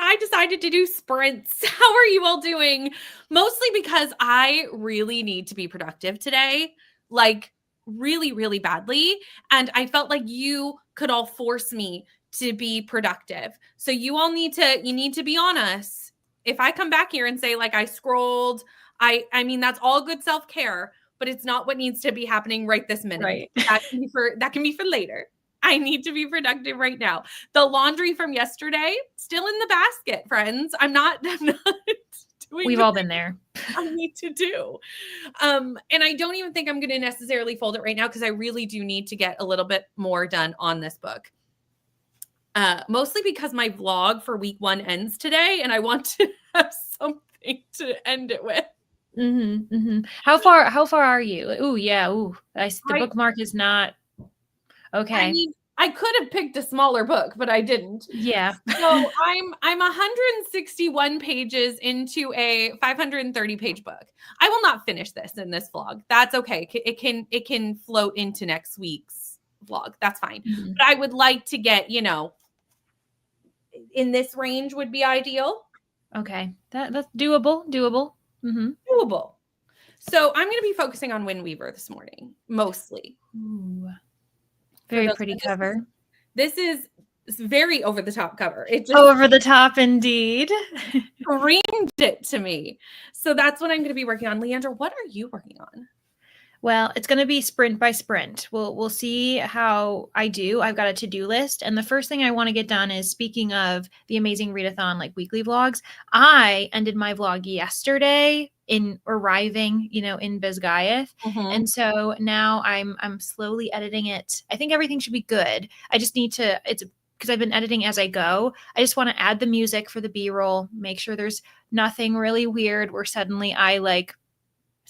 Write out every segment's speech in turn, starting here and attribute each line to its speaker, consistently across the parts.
Speaker 1: I decided to do sprints. How are you all doing? Mostly because I really need to be productive today, like really, really badly. And I felt like you could all force me to be productive. So you need to be on us. If I come back here and say like I scrolled, I mean, that's all good self-care, but it's not what needs to be happening right this minute.
Speaker 2: Right.
Speaker 1: That can be for later. I need to be productive right now. The laundry from yesterday, still in the basket, friends. I'm not doing
Speaker 2: We've all been there.
Speaker 1: I need to do. And I don't even think I'm going to necessarily fold it right now because I really do need to get a little bit more done on this book. Mostly because my vlog for week 1 ends today and I want to have something to end it with.
Speaker 2: Mm-hmm, mm-hmm. How far are you? Ooh, yeah. Ooh, the bookmark is not okay.
Speaker 1: I mean, I could have picked a smaller book, but I didn't.
Speaker 2: Yeah.
Speaker 1: So I'm 161 pages into a 530 page book. I will not finish this in this vlog. That's okay. It can float into next week's vlog. That's fine. Mm-hmm. But I would like to get, in this range would be ideal.
Speaker 2: Okay. That's doable. Mm-hmm.
Speaker 1: Doable. So I'm going to be focusing on Wind Weaver this morning, mostly.
Speaker 2: Ooh. Very pretty cover.
Speaker 1: This is very over the top cover. It just
Speaker 2: over the top indeed.
Speaker 1: Screamed it to me. So that's what I'm going to be working on. Leandra, what are you working on?
Speaker 2: Well, it's going to be sprint by sprint. We'll see how I do. I've got a to-do list. And the first thing I want to get done is, speaking of the amazing Readathon, like weekly vlogs, I ended my vlog yesterday in arriving, in Bisgayeth. Mm-hmm. And so now I'm slowly editing it. I think everything should be good. I just need to, because I've been editing as I go. I just want to add the music for the B-roll, make sure there's nothing really weird where suddenly I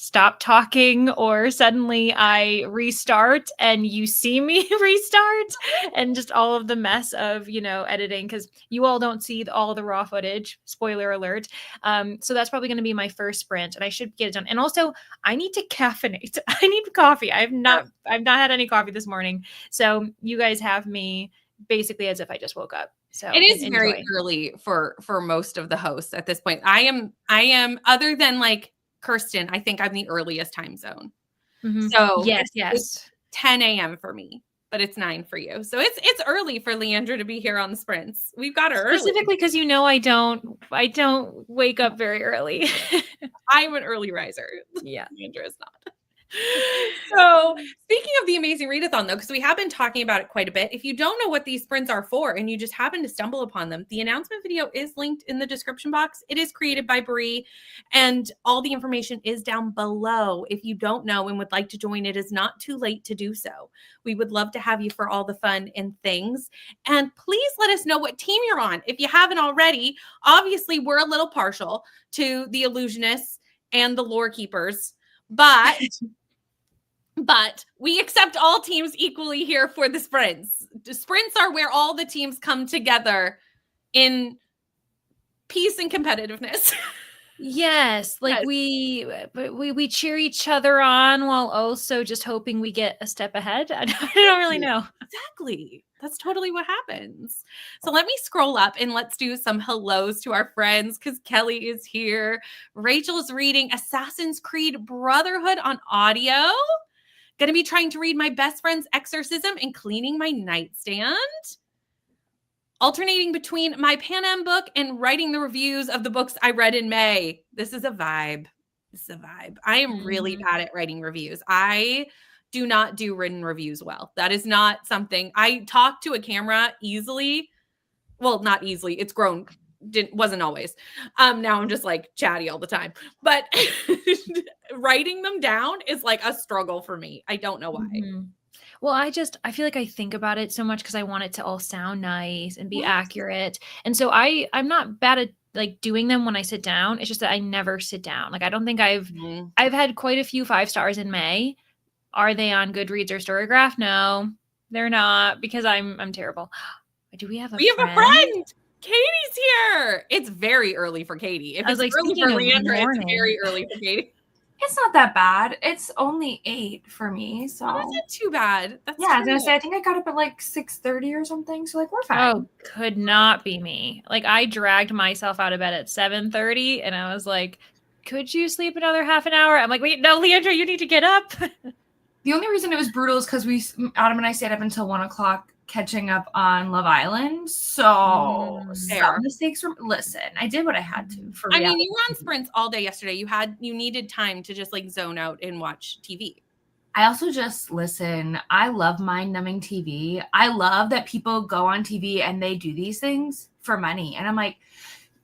Speaker 2: stop talking or suddenly I restart and you see me restart, and just all of the mess of, editing, because you all don't see all the raw footage, spoiler alert. So that's probably going to be my first sprint and I should get it done. And also I need to caffeinate. I need coffee. I've not had any coffee this morning. So you guys have me basically as if I just woke up. So
Speaker 1: it is very early for most of the hosts at this point. I am other than Kirsten, I think I'm the earliest time zone. Mm-hmm. So
Speaker 2: yes.
Speaker 1: It's 10 a.m. for me, but it's 9 for you. So it's early for Leandra to be here on the sprints. We've got her
Speaker 2: specifically because I don't wake up very early.
Speaker 1: I'm an early riser.
Speaker 2: Yeah,
Speaker 1: Leandra is not. So speaking of the amazing readathon, though, because we have been talking about it quite a bit, if you don't know what these sprints are for and you just happen to stumble upon them, the announcement video is linked in the description box. It is created by Bree and all the information is down below. If you don't know and would like to join, it is not too late to do so. We would love to have you for all the fun and things. And please let us know what team you're on. If you haven't already, obviously we're a little partial to the illusionists and the lore keepers, but we accept all teams equally here for the sprints. The sprints are where all the teams come together in peace and competitiveness.
Speaker 2: Yes, we cheer each other on while also just hoping we get a step ahead. I don't really know.
Speaker 1: Exactly. That's totally what happens. So let me scroll up and let's do some hellos to our friends because Kelly is here. Rachel is reading Assassin's Creed Brotherhood on audio. Going to be trying to read my best friend's exorcism and cleaning my nightstand. Alternating between my Pan Am book and writing the reviews of the books I read in May. This is a vibe. I am really bad at writing reviews. I do not do written reviews well. That is not something I talk to a camera easily. Well, not easily. It's grown. Wasn't always. Now I'm just chatty all the time. But writing them down is a struggle for me. I don't know why. Mm-hmm.
Speaker 2: Well, I feel like I think about it so much because I want it to all sound nice and be accurate. And so I'm not bad at doing them when I sit down. It's just that I never sit down. I don't think I've had quite a few 5 stars in May. Are they on Goodreads or Storygraph? No, they're not because I'm terrible. Do we have a friend?
Speaker 1: We have a friend. Katie's here. It's very early for Katie. If it's early for Leandra, it's very early for Katie.
Speaker 3: It's not that bad. It's only 8 for me, so.
Speaker 1: Oh, that's not too bad. That's
Speaker 3: yeah, I was gonna say, I think I got up at like 6:30 or something, so like we're fine.
Speaker 2: Oh, could not be me. Like I dragged myself out of bed at 7:30 and I was like, could you sleep another half an hour? I'm like, wait, no, Leandra, you need to get up.
Speaker 3: The only reason it was brutal is because Adam and I stayed up until 1:00 catching up on Love Island. So some mistakes were, listen, I did what I had to for reality.
Speaker 1: I mean, you were on sprints all day yesterday. You needed time to just like zone out and watch TV.
Speaker 3: I also just listen. I love mind-numbing TV. I love that people go on TV and they do these things for money. And I'm like,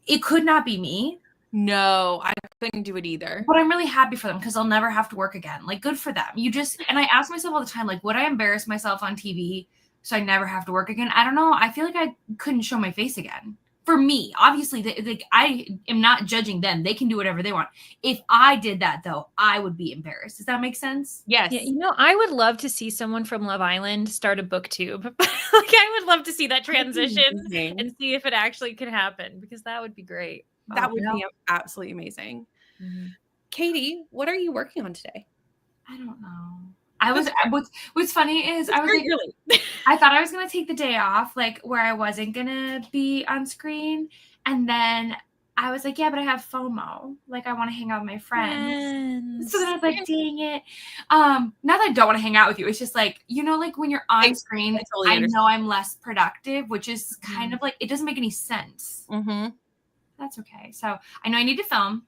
Speaker 3: it could not be me.
Speaker 1: No, I couldn't do it either.
Speaker 3: But I'm really happy for them because they'll never have to work again. Like, good for them. And I ask myself all the time, like, would I embarrass myself on TV so I never have to work again? I don't know. I feel like I couldn't show my face again. For me, obviously, I am not judging them. They can do whatever they want. If I did that, though, I would be embarrassed. Does that make sense?
Speaker 1: Yes.
Speaker 2: Yeah, I would love to see someone from Love Island start a booktube. Like, I would love to see that transition and see if it actually could happen because that would be great.
Speaker 1: That would be absolutely amazing.
Speaker 2: Mm-hmm.
Speaker 1: Katie, what are you working on today?
Speaker 3: I don't know. What's funny is I was like, really? I thought I was going to take the day off, like where I wasn't going to be on screen. And then I was like, yeah, but I have FOMO. Like I want to hang out with my friends. So then I was like, dang it. Not that I don't want to hang out with you. It's just like, like when you're on screen, I know I'm less productive, which is kind of like, it doesn't make any sense.
Speaker 1: Mm-hmm.
Speaker 3: That's okay. So I know I need to film.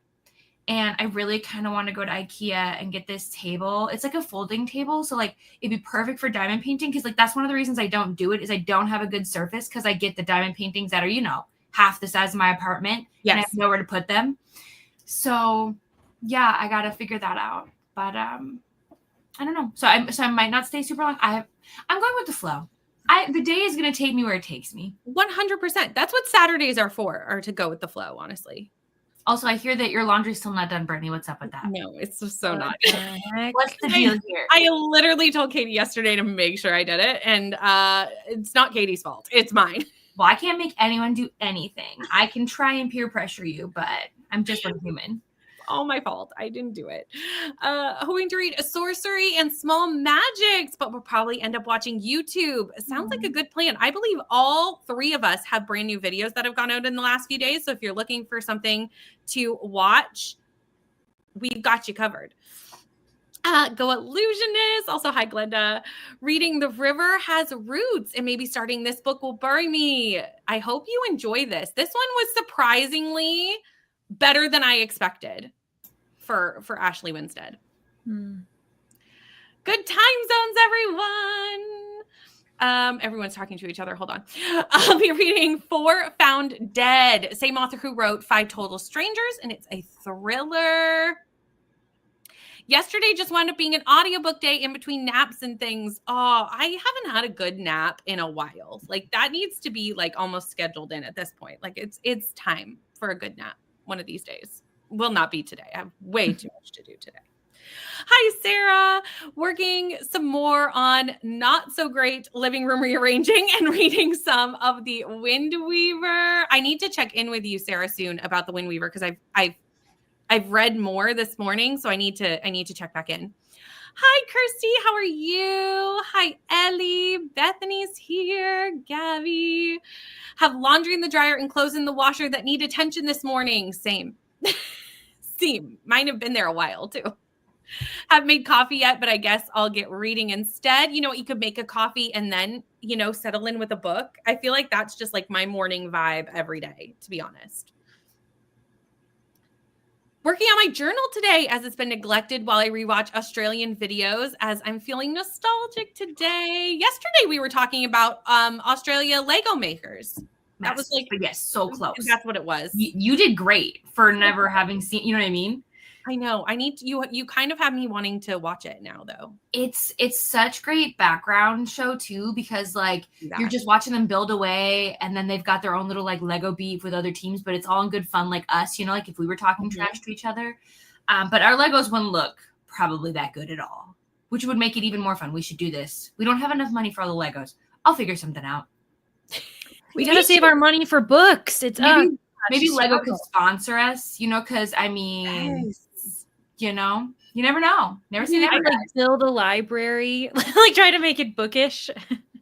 Speaker 3: And I really kind of want to go to IKEA and get this table. It's like a folding table. So like it'd be perfect for diamond painting. Cause like that's one of the reasons I don't do it is I don't have a good surface. Cause I get the diamond paintings that are, half the size of my apartment. Yes. And I have nowhere to put them. So yeah, I got to figure that out. But I don't know. So I might not stay super long. I'm going with the flow. The day is going to take me where it takes me.
Speaker 1: 100%. That's what Saturdays are for, are to go with the flow, honestly.
Speaker 3: Also, I hear that your laundry's still not done, Brittany. What's up with that?
Speaker 1: No, it's just so not.
Speaker 3: What's the deal here?
Speaker 1: I literally told Katie yesterday to make sure I did it, and it's not Katie's fault. It's mine.
Speaker 3: Well, I can't make anyone do anything. I can try and peer pressure you, but I'm just a human.
Speaker 1: All my fault. I didn't do it. Hoping to read a sorcery and small magics, but we'll probably end up watching YouTube. It sounds like a good plan. I believe all 3 of us have brand new videos that have gone out in the last few days. So if you're looking for something to watch, we've got you covered. Go Illusionist. Also, hi, Glenda. Reading The River Has Roots and maybe starting This Book Will Bury Me. I hope you enjoy this. This one was surprisingly better than I expected for Ashley Winstead. Good time zones, everyone. Everyone's talking to each other. Hold on. I'll be reading 4 Found Dead. Same author who wrote 5 Total Strangers, and it's a thriller. Yesterday just wound up being an audiobook day in between naps and things. Oh, I haven't had a good nap in a while. Like that needs to be like almost scheduled in at this point. Like it's time for a good nap one of these days. Will not be today. I have way too much to do today. Hi, Sarah. Working some more on not so great living room rearranging and reading some of the Wind Weaver. I need to check in with you, Sarah, soon about the Wind Weaver because I've read more this morning, so I need to check back in. Hi, Kirsty. How are you? Hi, Ellie. Bethany's here. Gabby. Have laundry in the dryer and clothes in the washer that need attention this morning. Same. Same. Mine have been there a while, too. Haven't made coffee yet, but I guess I'll get reading instead. You know what? You could make a coffee and then, settle in with a book. I feel like that's just like my morning vibe every day, to be honest. Working on my journal today as it's been neglected while I rewatch Australian videos as I'm feeling nostalgic today. Yesterday we were talking about Australia Lego makers. That was like,
Speaker 3: yes, so close.
Speaker 1: That's what it was.
Speaker 3: You did great for never having seen, you know what I mean?
Speaker 1: I know. I need to, you kind of have me wanting to watch it now though.
Speaker 3: It's such great background show too, because like you're just watching them build away and then they've got their own little like Lego beef with other teams, but it's all in good fun like us, like if we were talking trash to each other. But our Legos wouldn't look probably that good at all, which would make it even more fun. We should do this. We don't have enough money for all the Legos. I'll figure something out.
Speaker 2: We gotta save our money for books. It's
Speaker 3: maybe Lego could sponsor us, because I mean,
Speaker 1: yes.
Speaker 3: You never know. Never seen it.
Speaker 2: I'd like build a library, like try to make it bookish.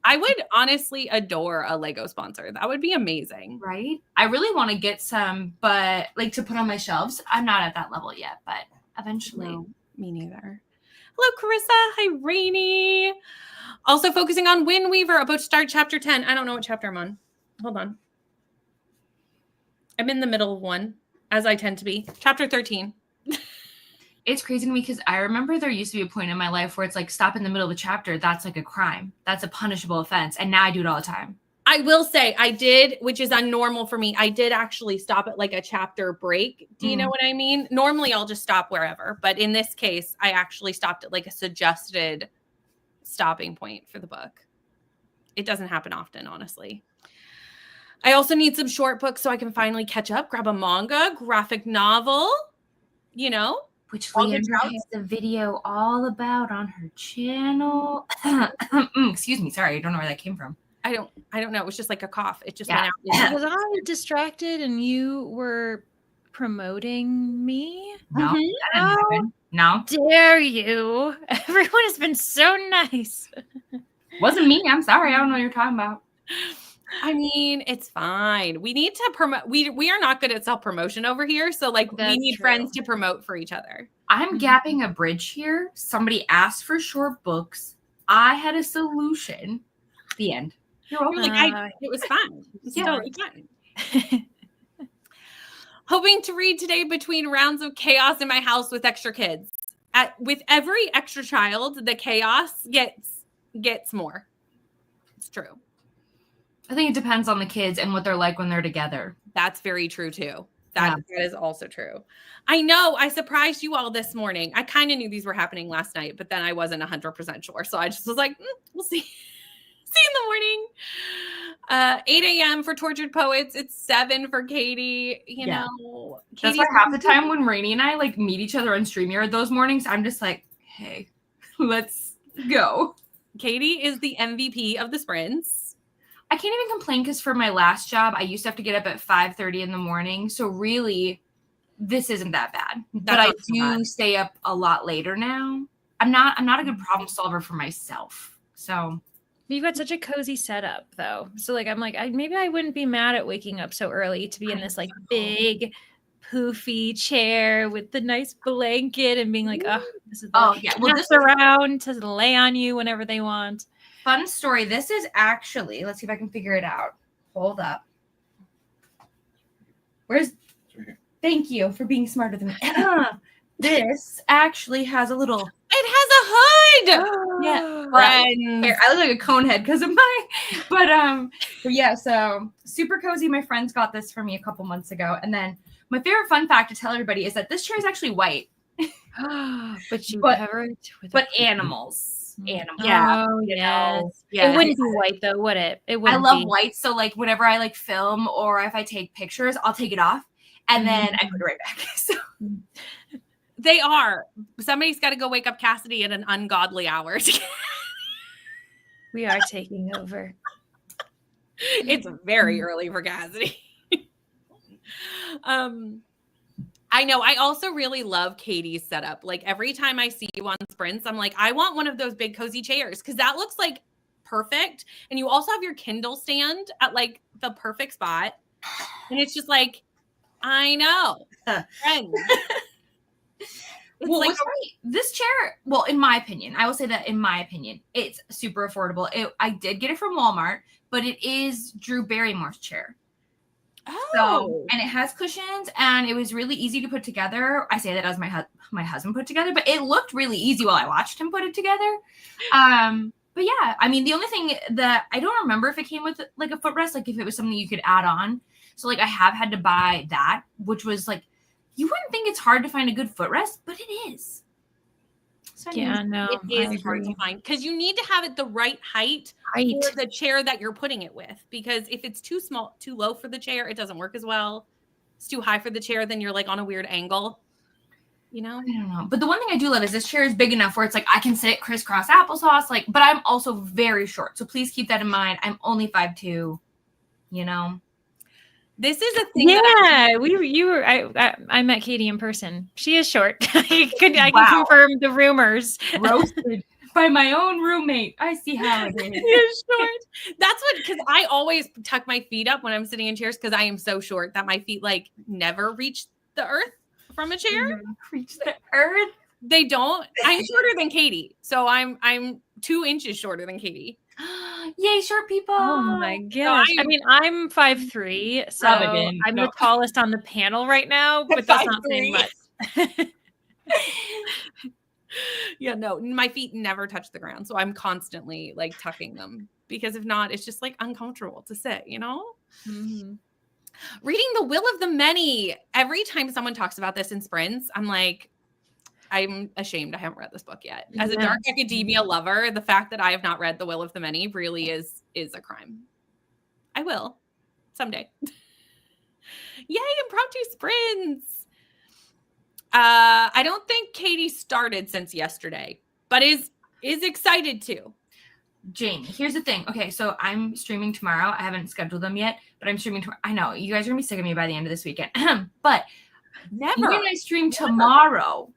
Speaker 1: I would honestly adore a Lego sponsor. That would be amazing.
Speaker 3: Right? I really want to get some, but like to put on my shelves. I'm not at that level yet, but eventually.
Speaker 1: No, me neither. Hello, Carissa. Hi, Rainy. Also focusing on Wind Weaver, about to start chapter 10. I don't know what chapter I'm on. Hold on. I'm in the middle of one, as I tend to be. Chapter 13.
Speaker 3: It's crazy to me because I remember there used to be a point in my life where it's like stop in the middle of a chapter. That's like a crime. That's a punishable offense. And now I do it all the time.
Speaker 1: I will say I did, which is unnormal for me. I did actually stop at like a chapter break. Do you know what I mean? Normally I'll just stop wherever. But in this case, I actually stopped at like a suggested stopping point for the book. It doesn't happen often, honestly. I also need some short books so I can finally catch up, grab a manga, graphic novel, you know.
Speaker 3: Which
Speaker 1: All
Speaker 3: Leandra
Speaker 1: the
Speaker 3: has a video all about on her channel. Excuse me. Sorry. I don't know where that came from.
Speaker 1: I don't know. It was just like a cough. It just
Speaker 3: Yeah.
Speaker 1: went out.
Speaker 2: Was I distracted and you were promoting me?
Speaker 3: No, that didn't happen. No.
Speaker 2: Dare you? Everyone has been so nice.
Speaker 3: Wasn't me. I'm sorry. I don't know what you're talking about.
Speaker 1: I mean, it's fine. We need to promote. We are not good at self-promotion over here. So like we
Speaker 2: That's
Speaker 1: need
Speaker 2: true.
Speaker 1: friends to promote for each other.
Speaker 3: I'm gapping a bridge here. Somebody asked for short books. I had a solution. The end.
Speaker 1: You're like, it was fine. It's
Speaker 3: Yeah.
Speaker 1: totally fine. Hoping to read today between rounds of chaos in my house with extra kids. With every extra child, the chaos gets more. It's true.
Speaker 3: I think it depends on the kids and what they're like when they're together.
Speaker 1: That's very true too. That is also true. I know. I surprised you all this morning. I kind of knew these were happening last night, but then I wasn't 100% sure. So I just was like, we'll see. See you in the morning. 8 a.m. for Tortured Poets. It's 7 for Katie. You know.
Speaker 3: That's why half the time when Rainey and I like meet each other on StreamYard those mornings, I'm just like, hey, let's go.
Speaker 1: Katie is the MVP of the sprints.
Speaker 3: I can't even complain because for my last job, I used to have to get up at 5:30 in the morning. So really, this isn't that bad. But I do stay up a lot later now. I'm not a good problem solver for myself. So
Speaker 2: you've got such a cozy setup though. So like I'm like, maybe I wouldn't be mad at waking up so early to be in this like big poofy chair with the nice blanket and being like, oh, this is
Speaker 3: well,
Speaker 2: this around to lay on you whenever they want.
Speaker 3: Fun story. This is actually, let's see if I can figure it out. Hold up. Thank you for being smarter than me. This actually has a little.
Speaker 1: It has a hood.
Speaker 3: Yeah.
Speaker 1: Friends.
Speaker 3: Here, I look like a cone head because of my, but yeah, so super cozy. My friends got this for me a couple months ago. And then my favorite fun fact to tell everybody is that this chair is actually white.
Speaker 2: but cover it with
Speaker 3: animals.
Speaker 2: Yeah. Oh, yes.
Speaker 1: Yeah.
Speaker 2: It wouldn't be white though, would it? It wouldn't.
Speaker 3: I love white. So like whenever I like film or if I take pictures, I'll take it off and then I put it right back. So
Speaker 1: they are. Somebody's got to go wake up Cassidy at an ungodly hour.
Speaker 2: We are taking over.
Speaker 1: It's very early for Cassidy. I know. I also really love Katie's setup. Like every time I see you on sprints, I'm like, I want one of those big cozy chairs because that looks like perfect. And you also have your Kindle stand at like the perfect spot. And it's just like, I know. Friends.
Speaker 3: Well, like this chair, well, in my opinion, I will say that in my opinion, it's super affordable. I did get it from Walmart, but it is Drew Barrymore's chair.
Speaker 1: Oh.
Speaker 3: So, and it has cushions and it was really easy to put together. I say that as my husband put together, but it looked really easy while I watched him put it together. But yeah, I mean, the only thing that I don't remember if it came with like a footrest, like if it was something you could add on. So like I have had to buy that, which was like, you wouldn't think it's hard to find a good footrest, but it is.
Speaker 2: So yeah, no,
Speaker 1: it is hard to find because you need to have it the right height for the chair that you're putting it with. Because if it's too small, too low for the chair, it doesn't work as well. It's too high for the chair, then you're like on a weird angle. You know?
Speaker 3: I don't know. But the one thing I do love is this chair is big enough where it's like I can sit crisscross applesauce. Like, but I'm also very short. So please keep that in mind. I'm only 5'2", you know?
Speaker 1: This is a thing.
Speaker 2: I met Katie in person. She is short. I can
Speaker 3: Wow.
Speaker 2: confirm the rumors.
Speaker 3: Roasted by my own roommate. I see how it is.
Speaker 1: You're short. That's what, because I always tuck my feet up when I'm sitting in chairs because I am so short that my feet like never reach the earth from a chair.
Speaker 3: Reach the earth.
Speaker 1: They don't. I'm shorter than Katie, so I'm 2 inches shorter than Katie.
Speaker 3: Yay, short people.
Speaker 2: Oh my gosh. I mean, I'm 5'3", so
Speaker 3: Again,
Speaker 2: I'm
Speaker 3: no.
Speaker 2: the tallest on the panel right now, but that's not saying much.
Speaker 1: Yeah, no, my feet never touch the ground, so I'm constantly like tucking them because if not, it's just like uncomfortable to sit, you know?
Speaker 2: Mm-hmm.
Speaker 1: Reading The Will of the Many. Every time someone talks about this in sprints, I'm like, I'm ashamed I haven't read this book yet. As a dark academia lover, the fact that I have not read The Will of the Many really is a crime. I will someday. Yay, impromptu sprints. I don't think Katie started since yesterday, but is excited to.
Speaker 3: Jamie, here's the thing. Okay, so I'm streaming tomorrow. I haven't scheduled them yet, but I'm streaming tomorrow. I know you guys are gonna be sick of me by the end of this weekend. But
Speaker 1: Never.
Speaker 3: when I stream tomorrow,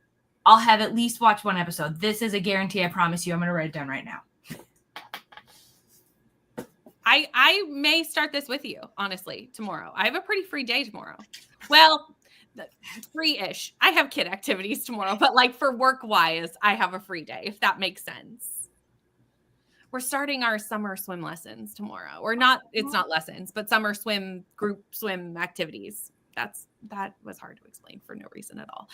Speaker 3: I'll have at least watched one episode. This is a guarantee. I promise you. I'm gonna write it down right now.
Speaker 1: I may start this with you, honestly, tomorrow. I have a pretty free day tomorrow. Well, free-ish. I have kid activities tomorrow, but like for work-wise, I have a free day, if that makes sense. We're starting our summer swim lessons tomorrow. Or not, it's not lessons, but summer swim, group swim activities. That was hard to explain for no reason at all.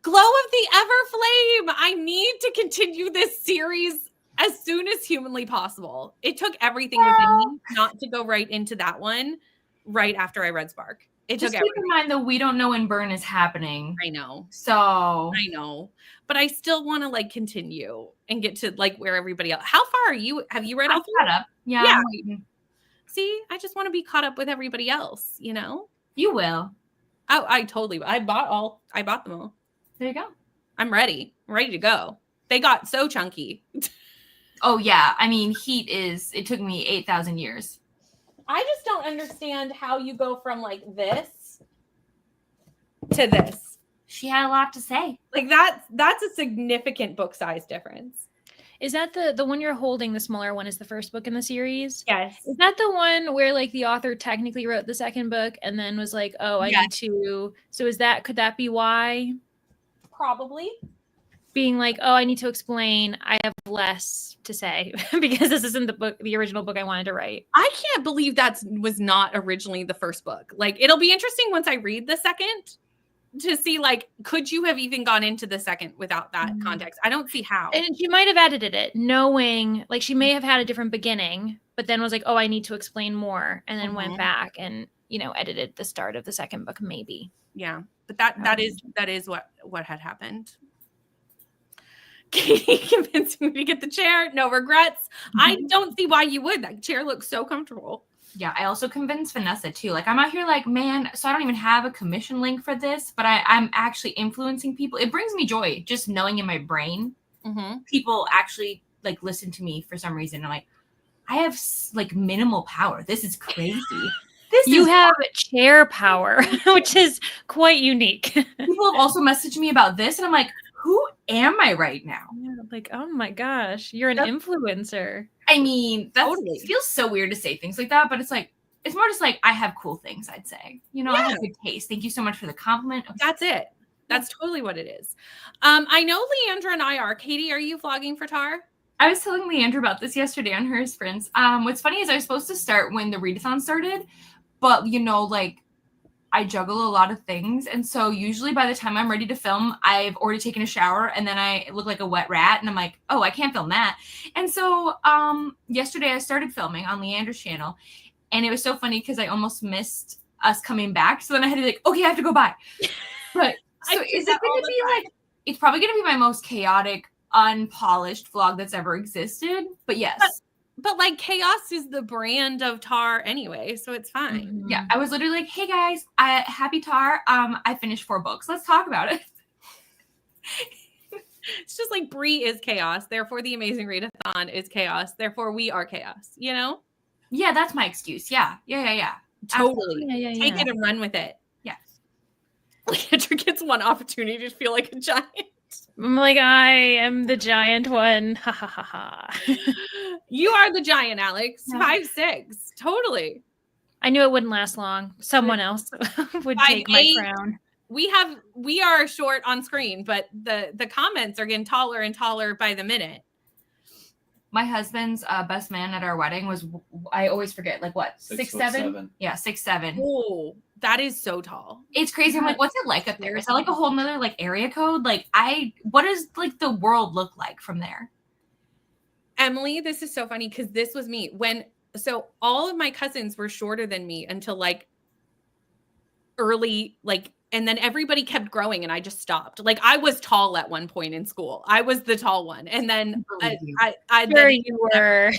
Speaker 1: Glow of the Everflame. I need to continue this series as soon as humanly possible. It took everything within me not to go right into that one right after I read Spark. It
Speaker 3: Just
Speaker 1: took
Speaker 3: keep
Speaker 1: everything.
Speaker 3: in mind, though, we don't know when burn is happening.
Speaker 1: I know.
Speaker 3: So
Speaker 1: I know. But I still want to like continue and get to like where everybody else. How far are you? Have you read all three?
Speaker 3: caught up. Yeah.
Speaker 1: Yeah.
Speaker 3: I'm waiting.
Speaker 1: See, I just want to be caught up with everybody else, you know?
Speaker 3: You will.
Speaker 1: Oh, I totally. I bought them all.
Speaker 3: There you go.
Speaker 1: I'm ready. I'm ready to go. They got so chunky.
Speaker 3: Oh, yeah. I mean, it took me 8,000 years.
Speaker 1: I just don't understand how you go from like this to this.
Speaker 3: She had a lot to say.
Speaker 1: Like that's a significant book size difference.
Speaker 2: Is that the one you're holding? The smaller one is the first book in the series.
Speaker 1: Yes.
Speaker 2: Is that the one where like the author technically wrote the second book and then was like, oh, I need to. So could that be why?
Speaker 1: Probably.
Speaker 2: Being like, oh, I need to explain. I have less to say because this isn't the original book I wanted to write.
Speaker 1: I can't believe that was not originally the first book. Like, it'll be interesting once I read the second to see, like, could you have even gone into the second without that context? I don't see how.
Speaker 2: And she might have edited it knowing, like, she may have had a different beginning, but then was like, oh, I need to explain more. And then went back and, edited the start of the second book, maybe.
Speaker 1: Yeah. But that is what had happened. Katie convinced me to get the chair. No regrets. I don't see why you would. That chair looks so comfortable.
Speaker 3: Yeah, I also convinced Vanessa too. Like, I'm out here like, man, so I don't even have a commission link for this, but I'm actually influencing people. It brings me joy just knowing in my brain people actually like listen to me for some reason. I'm like, I have like minimal power. This is crazy.
Speaker 2: You have chair power, which is quite unique.
Speaker 3: People have also messaged me about this, and I'm like, who am I right now?
Speaker 2: Yeah, like, oh my gosh, you're an influencer.
Speaker 3: I mean,
Speaker 1: Totally.
Speaker 3: It feels so weird to say things like that, but it's like, it's more just like, I have cool things, I'd say. I have good taste. Thank you so much for the compliment.
Speaker 1: That's it. That's totally what it is. I know Leandra and I are. Katie, are you vlogging for Tar?
Speaker 3: I was telling Leandra about this yesterday on her sprints. What's funny is I was supposed to start when the readathon started, but like, I juggle a lot of things. And so usually by the time I'm ready to film, I've already taken a shower and then I look like a wet rat and I'm like, oh, I can't film that. And so yesterday I started filming on Leandra's channel and it was so funny because I almost missed us coming back. So then I had to be like, okay, I have to go by. But so is it going to be like, it's probably going to be my most chaotic, unpolished vlog that's ever existed. But yes.
Speaker 1: But like chaos is the brand of Tar anyway, so it's fine.
Speaker 2: Mm-hmm.
Speaker 3: Yeah, I was literally like, hey guys, happy Tar. I finished 4 books. Let's talk about it.
Speaker 1: It's just like Brie is chaos. Therefore, the Amazing Readathon is chaos. Therefore, we are chaos,
Speaker 3: Yeah, that's my excuse. Yeah.
Speaker 1: Totally.
Speaker 2: Yeah.
Speaker 1: Take it and run with it.
Speaker 3: Yes.
Speaker 1: Leandra gets one opportunity to feel like a giant.
Speaker 2: I'm like, I am the giant one. Ha ha ha ha.
Speaker 1: You are the giant, Alex.
Speaker 3: Yeah.
Speaker 1: 5'6". Totally.
Speaker 2: I knew it wouldn't last long. Someone else would take my
Speaker 1: 5'8".
Speaker 2: crown.
Speaker 1: We are short on screen, but the comments are getting taller and taller by the minute.
Speaker 3: My husband's best man at our wedding was, I always forget, like what, 6'7"? Yeah, 6'7".
Speaker 1: Oh, that is so tall.
Speaker 3: It's crazy. I'm like, what's it like up there? Is that like a whole nother like area code? Like what does like the world look like from there?
Speaker 1: Emily, this is so funny because this was me so all of my cousins were shorter than me until like early, like, and then everybody kept growing and I just stopped. Like I was tall at one point in school. I was the tall one. And then I
Speaker 2: Sure you were.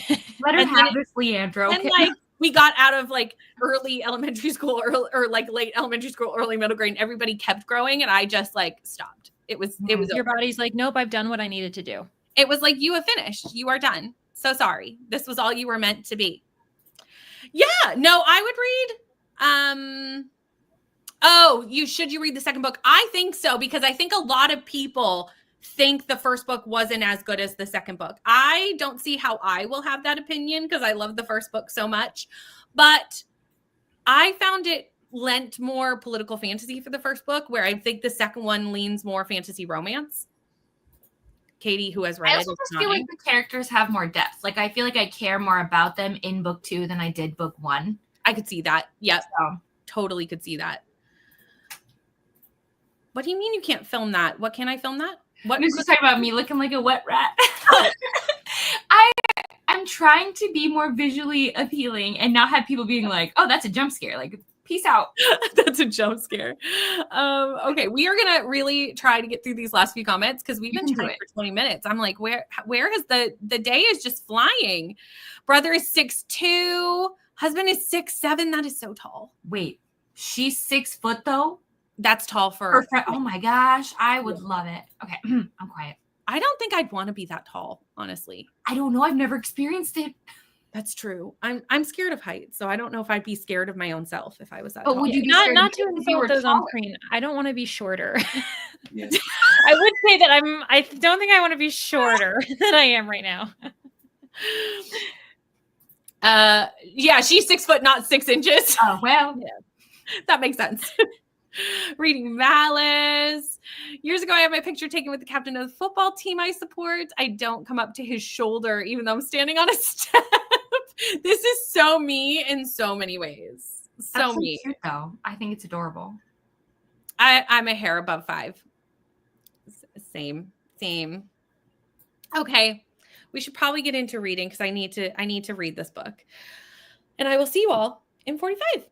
Speaker 3: Let her have this, Leandra.
Speaker 1: And like we got out of like early elementary school or like late elementary school, early middle grade, and everybody kept growing and I just like stopped. It was
Speaker 2: Your body's like, nope, I've done what I needed to do.
Speaker 1: It was like, you have finished. You are done. So sorry. This was all you were meant to be. Yeah. No, I would read. Should you read the second book? I think so, because I think a lot of people think the first book wasn't as good as the second book. I don't see how I will have that opinion because I love the first book so much. But I found it lent more political fantasy for the first book, where I think the second one leans more fantasy romance. Katie, who has read it,
Speaker 3: I also just feel like the characters have more depth. Like I feel like I care more about them in book 2 than I did book 1.
Speaker 1: I could see that. Yep.
Speaker 3: So.
Speaker 1: Totally could see that. What do you mean you can't film that? What can I film that? What?
Speaker 3: This is talking about me looking like a wet rat. I'm trying to be more visually appealing and not have people being like, "Oh, that's a jump scare." Like, peace out.
Speaker 1: That's a jump scare. Okay, we are gonna really try to get through these last few comments because we've been chatting for 20 minutes. I'm like, where has the day is just flying? Brother is 6'2". Husband is 6'7". That is so tall.
Speaker 3: Wait, she's 6 foot though?
Speaker 1: That's tall for
Speaker 3: her. Oh my gosh, I would love it. Okay, I'm quiet.
Speaker 1: I don't think I'd want to be that tall, honestly.
Speaker 3: I don't know. I've never experienced it.
Speaker 1: That's true. I'm scared of heights, so I don't know if I'd be scared of my own self if I was that
Speaker 3: but
Speaker 1: tall.
Speaker 3: Would you be
Speaker 2: not to insult those on screen? I don't want to be shorter.
Speaker 4: Yes.
Speaker 2: I would say that I don't think I want to be shorter than I am right now.
Speaker 1: Yeah, she's 6 foot, not 6 inches.
Speaker 3: Oh well,
Speaker 1: yeah, that makes sense. Reading Malice. Years ago, I had my picture taken with the captain of the football team I support. I don't come up to his shoulder, even though I'm standing on a step. This is so me in so many ways. So me.
Speaker 3: Cute, though. I think it's adorable.
Speaker 1: I'm a hair above 5. Same. Okay. We should probably get into reading because I need to read this book. And I will see you all in 45.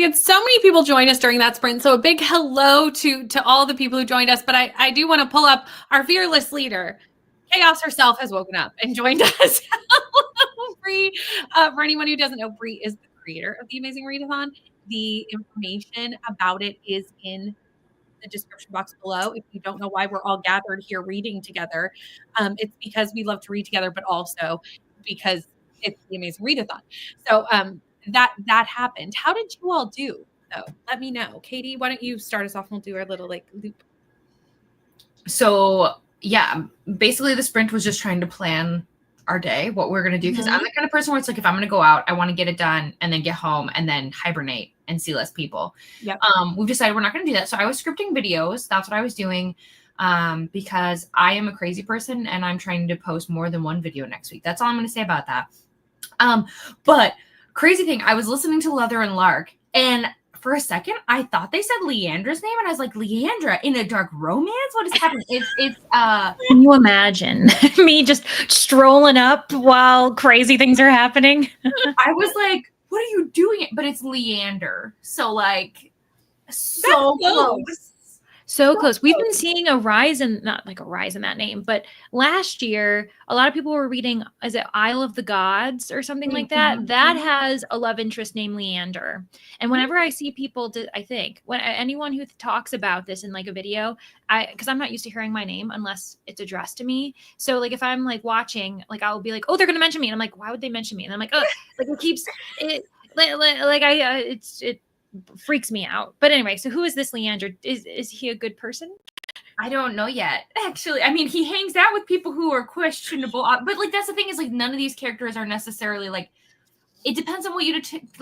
Speaker 1: had so many people join us during that sprint. So a big hello to all the people who joined us. But I do want to pull up our fearless leader. Chaos herself has woken up and joined us. Bree, for anyone who doesn't know, Bree is the creator of the Amazing Readathon. The information about it is in the description box below. If you don't know why we're all gathered here reading together, it's because we love to read together, but also because it's the Amazing Readathon. So that happened. How did you all do? So let me know. Katie, why don't you start us off and we'll do our little like loop.
Speaker 3: So yeah, basically the sprint was just trying to plan our day, what we're gonna do. Because I'm the kind of person where it's like, if I'm gonna go out, I want to get it done and then get home and then hibernate and see less people.
Speaker 1: Yep.
Speaker 3: We've decided we're not gonna do that. So I was scripting videos. That's what I was doing. Because I am a crazy person and I'm trying to post more than one video next week. That's all I'm gonna say about that. But crazy thing, I was listening to Leather and Lark, and for a second, I thought they said Leandra's name, and I was like, Leandra in a dark romance? What is happening?
Speaker 2: Can you imagine me just strolling up while crazy things are happening?
Speaker 3: I was like, what are you doing? But it's Leander. So like, so close.
Speaker 2: So close. We've been seeing a rise in, not like a rise in that name, but last year, a lot of people were reading, is it Isle of the Gods or something like that? That has a love interest named Leander. And whenever I see people, I think, when anyone who talks about this in like a video, because I'm not used to hearing my name unless it's addressed to me. So like if I'm like watching, like I'll be like, oh, they're going to mention me. And I'm like, why would they mention me? And I'm like, oh, like it keeps, it freaks me out. But anyway, so who is this Leander? Is he a good person?
Speaker 3: I don't know yet, actually. I mean, he hangs out with people who are questionable, but like that's the thing is like none of these characters are necessarily like. It depends on what you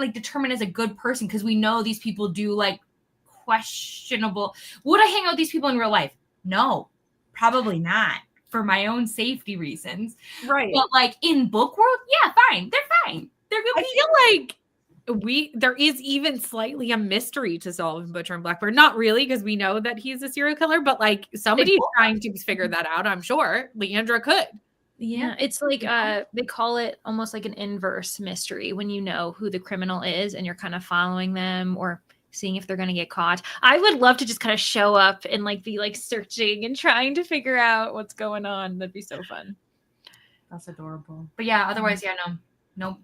Speaker 3: determine as a good person, because we know these people do like questionable. Would I hang out with these people in real life? No, probably not, for my own safety reasons.
Speaker 1: Right.
Speaker 3: But like in book world, yeah, fine. They're fine. They're good people.
Speaker 1: I feel like there is even slightly a mystery to solve in Butcher and Blackbird. Not really, because we know that he's a serial killer, but like somebody's trying to figure that out. I'm sure Leandra could.
Speaker 2: Yeah, it's like they call it almost like an inverse mystery, when you know who the criminal is and you're kind of following them or seeing if they're going to get caught. I would love to just kind of show up and like be like searching and trying to figure out what's going on. That'd be so fun.
Speaker 3: That's adorable. But yeah, otherwise, yeah, nope.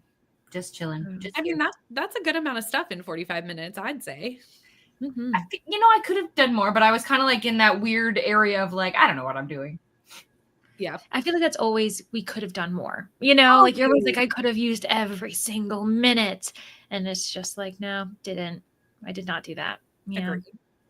Speaker 3: Just chilling.
Speaker 1: I mean, that's a good amount of stuff in 45 minutes, I'd say.
Speaker 2: Mm-hmm.
Speaker 3: I could have done more, but I was kind of like in that weird area of like, I don't know what I'm doing.
Speaker 1: Yeah.
Speaker 2: I feel like that's always, we could have done more. Like you're always like, I could have used every single minute. And it's just like, no, I did not do that. Yeah.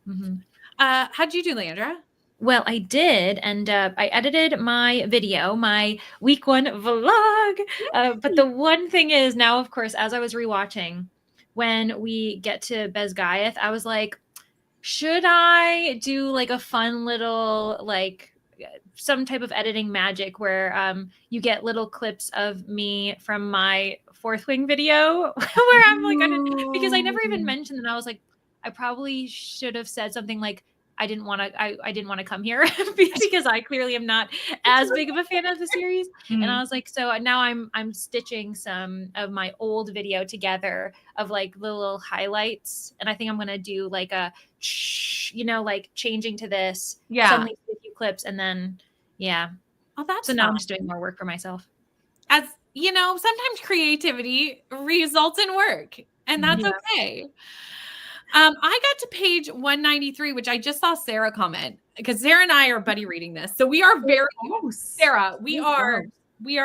Speaker 1: Mm-hmm. How'd you do, Leandra?
Speaker 2: Well, I did, and I edited my video, my week 1 vlog. But the one thing is now, of course, as I was rewatching, when we get to Bezgaeth, I was like, should I do like a fun little, like some type of editing magic where you get little clips of me from my 4th Wing video where I'm like, because I never even mentioned it. I was like, I probably should have said something like, I didn't want to come here because I clearly am not as big of a fan of the series. And I was like, so now I'm stitching some of my old video together of like little highlights. And I think I'm going to do like a, like changing to this, suddenly a few clips. And then, yeah.
Speaker 1: Oh, that's
Speaker 2: so now I'm just doing more work for myself.
Speaker 1: As you know, sometimes creativity results in work, and that's okay. I got to page 193, which I just saw Sarah comment, because Sarah and I are buddy reading this. So we are very close. Sarah, we are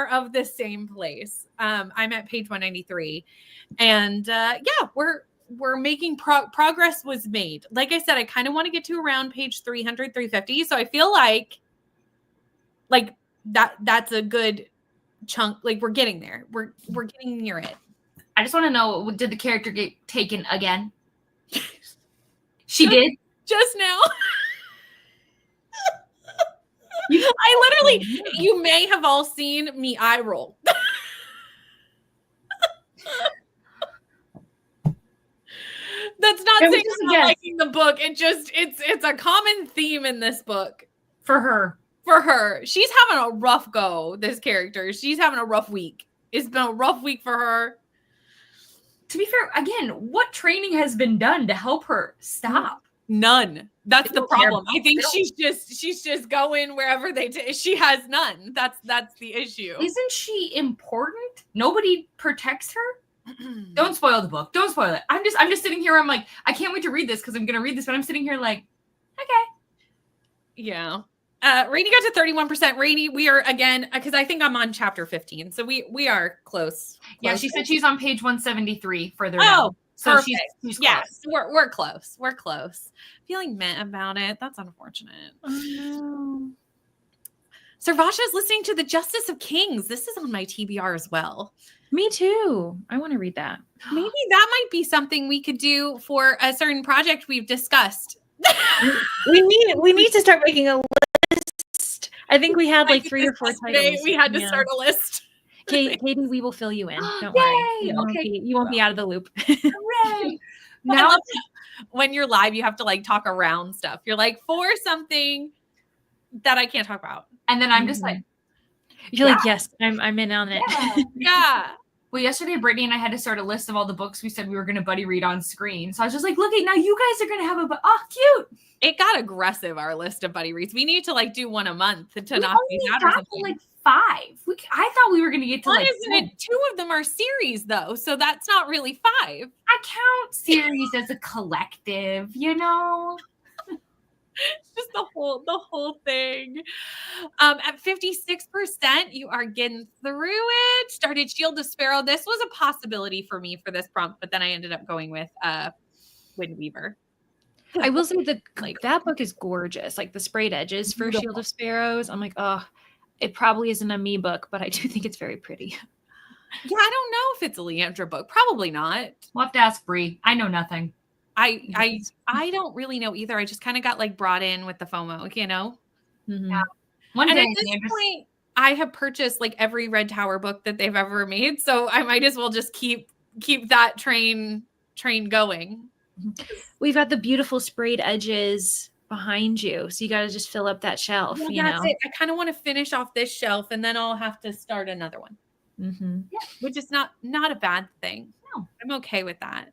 Speaker 1: of the same place. I'm at page 193. And we're making progress was made. Like I said, I kind of want to get to around page 300, 350. So I feel like that's a good chunk. Like we're getting there. We're getting near it.
Speaker 3: I just want to know, did the character get taken again? She did
Speaker 1: just now. You may have all seen me eye roll. That's not saying I'm not liking the book. It's a common theme in this book.
Speaker 3: For her.
Speaker 1: She's having a rough go, this character. She's having a rough week. It's been a rough week for her.
Speaker 3: To be fair, again, what training has been done to help her stop?
Speaker 1: None. That's the problem. I think
Speaker 3: They
Speaker 1: she's just going wherever she has none. That's the issue.
Speaker 3: Isn't she important? Nobody protects her. Don't spoil the book. Don't spoil it. I'm just sitting here. I'm like, I can't wait to read this because I'm gonna read this, but I'm sitting here like, okay.
Speaker 1: Yeah. Rainy got to 31%. Rainy, we are again, because I think I'm on chapter 15. So we are close.
Speaker 3: Yeah, she said she's on page 173 further
Speaker 1: Oh,
Speaker 3: down. So
Speaker 1: perfect.
Speaker 3: she's
Speaker 1: yes,
Speaker 3: close.
Speaker 1: we're close. We're close. Feeling meh about it. That's unfortunate.
Speaker 2: Oh, no.
Speaker 1: Sarvasha is listening to The Justice of Kings. This is on my TBR as well.
Speaker 2: Me too. I want to read that.
Speaker 1: Maybe that might be something we could do for a certain project we've discussed.
Speaker 2: we need to start making a list. I think we had like 3 or 4 titles.
Speaker 1: We had to start a list.
Speaker 2: Katie, we will fill you in. Don't
Speaker 3: Yay!
Speaker 2: worry. You won't be out of the loop.
Speaker 3: Hooray!
Speaker 1: Now, when you're live, you have to like talk around stuff. You're like, for something that I can't talk about.
Speaker 3: And then I'm just like,
Speaker 2: you're like, yes, I'm in on it.
Speaker 1: Yeah.
Speaker 3: Well, yesterday, Brittany and I had to start a list of all the books we said we were going to buddy read on screen. So I was just like, look, now you guys are going to have cute.
Speaker 1: It got aggressive, our list of buddy reads. We need to like do one a month to not be that or something.
Speaker 3: Like 5. I thought we were going to get to
Speaker 1: Why
Speaker 3: like
Speaker 1: isn't
Speaker 3: 10.
Speaker 1: it 2 of them are series though? So that's not really 5.
Speaker 3: I count series as a collective, you know?
Speaker 1: Just the whole thing. At 56%, you are getting through it. Started Shield of Sparrow. This was a possibility for me for this prompt, but then I ended up going with Windweaver.
Speaker 2: I will say that that book is gorgeous. Like the sprayed edges for Shield of Sparrows. I'm like, oh, it probably isn't a me book, but I do think it's very pretty.
Speaker 1: Yeah, I don't know if it's a Leandra book. Probably not.
Speaker 3: We'll have to ask Bree. I know nothing.
Speaker 1: I don't really know either. I just kind of got like brought in with the FOMO, you know?
Speaker 2: Mm-hmm.
Speaker 3: Yeah. One
Speaker 1: and
Speaker 3: day,
Speaker 1: at this point, I have purchased like every Red Tower book that they've ever made. So I might as well just keep that train going.
Speaker 2: We've got the beautiful sprayed edges behind you. So you got to just fill up that shelf.
Speaker 1: Well,
Speaker 2: you
Speaker 1: that's
Speaker 2: know?
Speaker 1: it. I kind of want to finish off this shelf and then I'll have to start another one.
Speaker 2: Mm-hmm.
Speaker 1: Yeah, which is not a bad thing.
Speaker 3: No,
Speaker 1: I'm okay with that.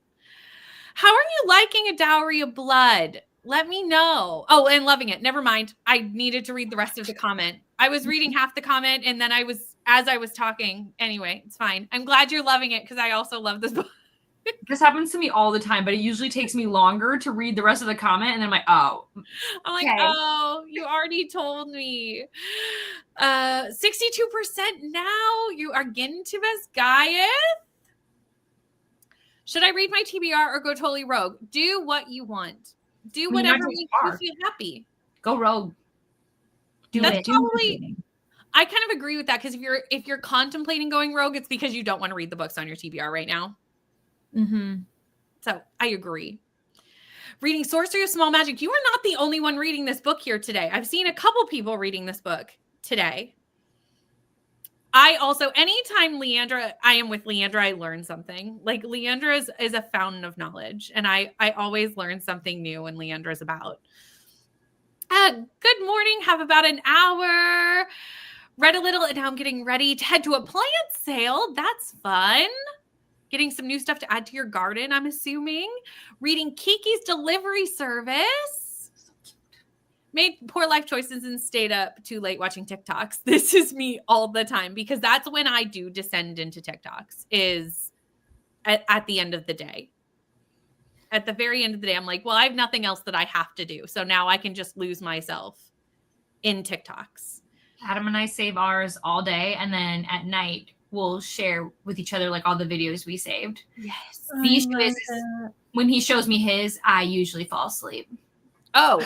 Speaker 1: How are you liking A Dowry of Blood? Let me know. Oh, and loving it. Never mind. I needed to read the rest of the comment. I was reading half the comment and then as I was talking. Anyway, it's fine. I'm glad you're loving it because I also love this book.
Speaker 3: this happens to me all the time, but it usually takes me longer to read the rest of the comment. And then I'm like, oh.
Speaker 1: I'm like,
Speaker 3: okay.
Speaker 1: Oh, you already told me. 62% now. You are getting to Miss Gaius. Should I read my TBR or go totally rogue? Do what you want. Do whatever makes you feel happy.
Speaker 3: Go rogue.
Speaker 1: That's probably. I kind of agree with that because if you're contemplating going rogue, it's because you don't want to read the books on your TBR right now.
Speaker 2: Mm-hmm.
Speaker 1: So I agree. Reading Sorcery of Small Magic. You are not the only one reading this book here today. I've seen a couple people reading this book today. I also, anytime I am with Leandra, I learn something. Like Leandra is a fountain of knowledge. And I always learn something new when Leandra's about. Good morning. Have about an hour. Read a little and now I'm getting ready to head to a plant sale. That's fun. Getting some new stuff to add to your garden, I'm assuming. Reading Kiki's Delivery Service. Made poor life choices and stayed up too late watching TikToks. This is me all the time because that's when I do descend into TikToks is at the end of the day. At the very end of the day, I'm like, well, I have nothing else that I have to do. So now I can just lose myself in TikToks.
Speaker 3: Adam and I save ours all day. And then at night, we'll share with each other like all the videos we saved.
Speaker 1: Yes.
Speaker 3: The issue is when he shows me his, I usually fall asleep.
Speaker 1: Oh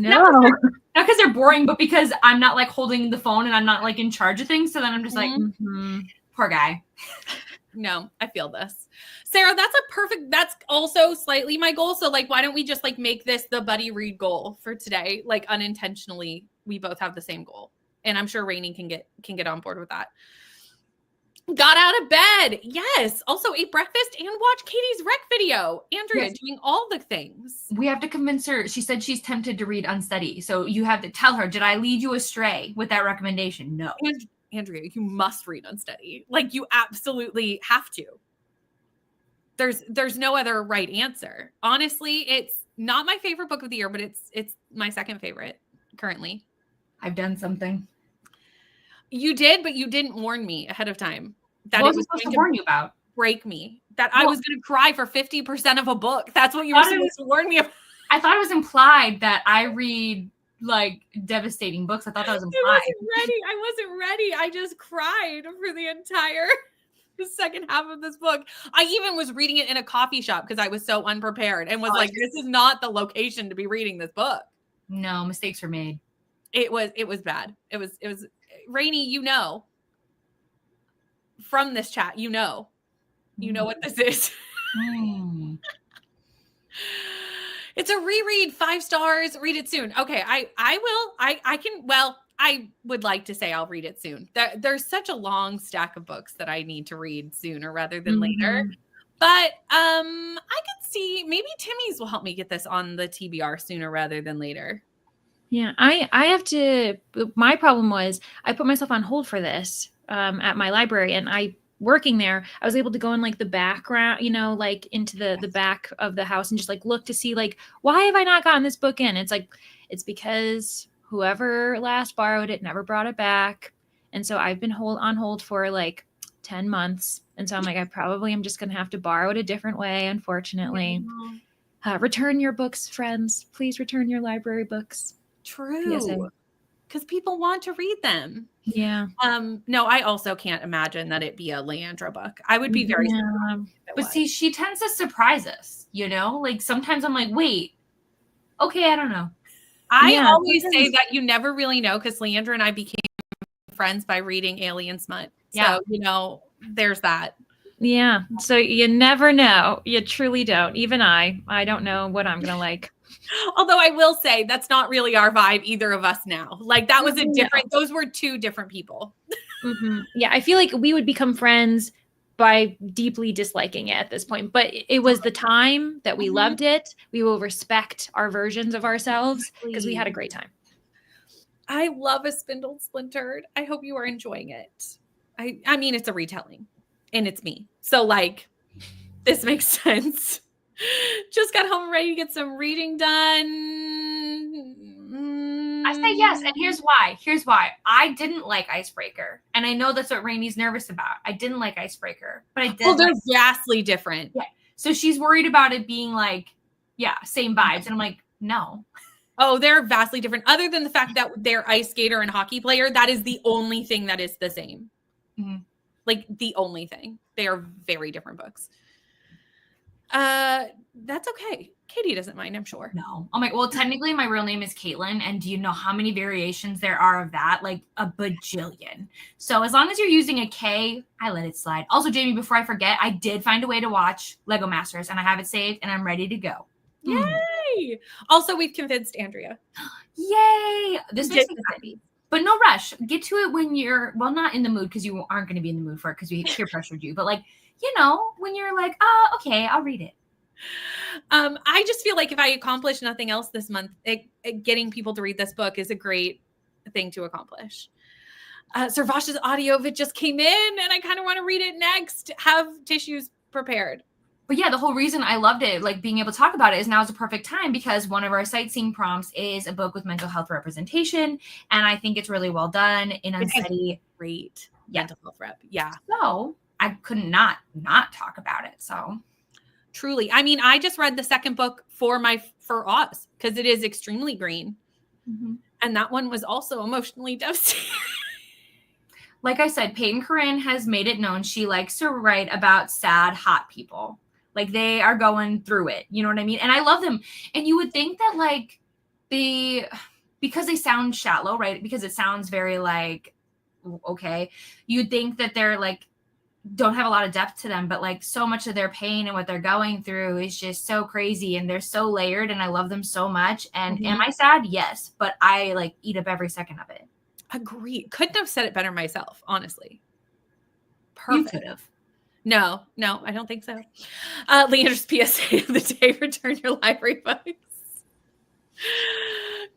Speaker 3: no. Not because they're boring, but because I'm not like holding the phone and I'm not like in charge of things. So then I'm just like, poor guy.
Speaker 1: No, I feel this. Sarah, that's also slightly my goal. So like, why don't we just like make this the buddy read goal for today? Like unintentionally, we both have the same goal. And I'm sure Rainey can get on board with that. Got out of bed. Yes. Also ate breakfast and watched Katie's rec video. Andrea doing all the things.
Speaker 3: We have to convince her. She said she's tempted to read Unsteady. So you have to tell her, did I lead you astray with that recommendation? No.
Speaker 1: Andrea, you must read Unsteady. Like you absolutely have to. There's no other right answer. Honestly, it's not my favorite book of the year, but it's my second favorite currently.
Speaker 3: I've done something.
Speaker 1: You did, but you didn't warn me ahead of time that
Speaker 3: What
Speaker 1: it
Speaker 3: was
Speaker 1: was
Speaker 3: I supposed
Speaker 1: going
Speaker 3: to
Speaker 1: to
Speaker 3: warn you about?
Speaker 1: break me. That I
Speaker 3: Well-
Speaker 1: was going to cry for 50% of a book. That's what you were
Speaker 3: Thought it
Speaker 1: supposed to warn me about.
Speaker 3: I thought it was implied that I read like devastating books. I thought that was implied.
Speaker 1: I wasn't ready. I just cried for the entire second half of this book. I even was reading it in a coffee shop because I was so unprepared and was like, this is not the location to be reading this book.
Speaker 3: No, mistakes were made.
Speaker 1: It was bad. It was Rainy, you know. From this chat, you know what this is. It's a reread, 5 stars. Read it soon. Okay, I will. I can. Well, I would like to say I'll read it soon. There's such a long stack of books that I need to read sooner rather than later. But I could see maybe Timmy's will help me get this on the TBR sooner rather than later.
Speaker 2: Yeah, I have to. My problem was I put myself on hold for this at my library, and working there, I was able to go in like the background, like into the back of the house and just like look to see like, why have I not gotten this book in? It's like, it's because whoever last borrowed it never brought it back. And so I've been on hold for like 10 months. And so I'm like, I probably am just going to have to borrow it a different way, unfortunately. Return your books, friends. Please return your library books.
Speaker 1: True. Because people want to read them.
Speaker 2: Yeah.
Speaker 1: No, I also can't imagine that it be a Leandra book. I would be very surprised.
Speaker 3: But see, she tends to surprise us, Like sometimes I'm like, wait, okay, I don't know.
Speaker 1: I always say that you never really know because Leandra and I became friends by reading Alien Smut. So, there's that. Yeah.
Speaker 2: So you never know. You truly don't. Even I don't know what I'm going to like.
Speaker 1: Although I will say that's not really our vibe, either of us now. Like that was those were two different people.
Speaker 2: Yeah. I feel like we would become friends by deeply disliking it at this point, but it was the time that we loved it. We will respect our versions of ourselves because we had a great time.
Speaker 1: I love A Spindle Splintered. I hope you are enjoying it. I mean, it's a retelling and it's me. So like, this makes sense. Just got home ready to get some reading done.
Speaker 3: I say yes, and here's why. I didn't like Icebreaker, and I know that's what Rainy's nervous about. I didn't like Icebreaker, but I did.
Speaker 1: Well, they're vastly different.
Speaker 3: Yeah. So she's worried about it being like, same vibes, and I'm like, no.
Speaker 1: Oh, they're vastly different. Other than the fact that they're ice skater and hockey player, that is the only thing that is the same. Like the only thing. They are very different books. That's okay. Katie doesn't mind, I'm sure.
Speaker 3: No. I'm like, well, technically my real name is Caitlin. And do you know how many variations there are of that? Like a bajillion. So as long as you're using a K, I let it slide. Also, Jamie, before I forget, I did find a way to watch Lego Masters and I have it saved and I'm ready to go.
Speaker 1: Yay. Also, we've convinced Andrea.
Speaker 3: Yay. This makes me happy. But no rush. Get to it when you're, well, not in the mood because you aren't going to be in the mood for it because we peer pressured you. But like, when you're like, okay, I'll read it.
Speaker 1: I just feel like if I accomplish nothing else this month, getting people to read this book is a great thing to accomplish. Servash's audio of it just came in and I kind of want to read it next. Have tissues prepared.
Speaker 3: But yeah, the whole reason I loved it, like being able to talk about it, is now is a perfect time because one of our sightseeing prompts is a book with mental health representation. And I think it's really well done in Unsteady.
Speaker 1: Great mental health rep. Yeah.
Speaker 3: So I could not talk about it. So
Speaker 1: truly. I mean, I just read the second book for Oz because it is extremely green. And that one was also emotionally devastating.
Speaker 3: Like I said, Peyton Corinne has made it known she likes to write about sad, hot people. Like they are going through it. You know what I mean? And I love them. And you would think that like because they sound shallow, right? Because it sounds very like, okay, you'd think that they're like, don't have a lot of depth to them, but like so much of their pain and what they're going through is just so crazy and they're so layered and I love them so much. And am I sad? Yes. But I like eat up every second of it.
Speaker 1: Agreed. Couldn't have said it better myself, honestly. Perfect.
Speaker 3: You could have.
Speaker 1: No, I don't think so. Leandra's PSA of the day, return your library books.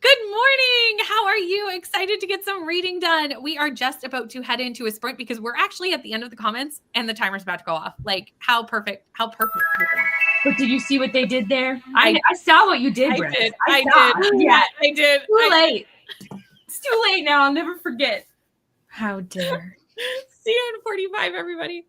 Speaker 1: Good morning. How are you? Excited to get some reading done. We are just about to head into a sprint because we're actually at the end of the comments and the timer's about to go off. Like, how perfect. How perfect.
Speaker 3: But did you see what they did there? I saw what you did, Brett.
Speaker 1: I did.
Speaker 3: Yeah,
Speaker 1: I did.
Speaker 3: Too late. It's too late now. I'll never forget.
Speaker 2: How dare.
Speaker 1: See you in 45, everybody.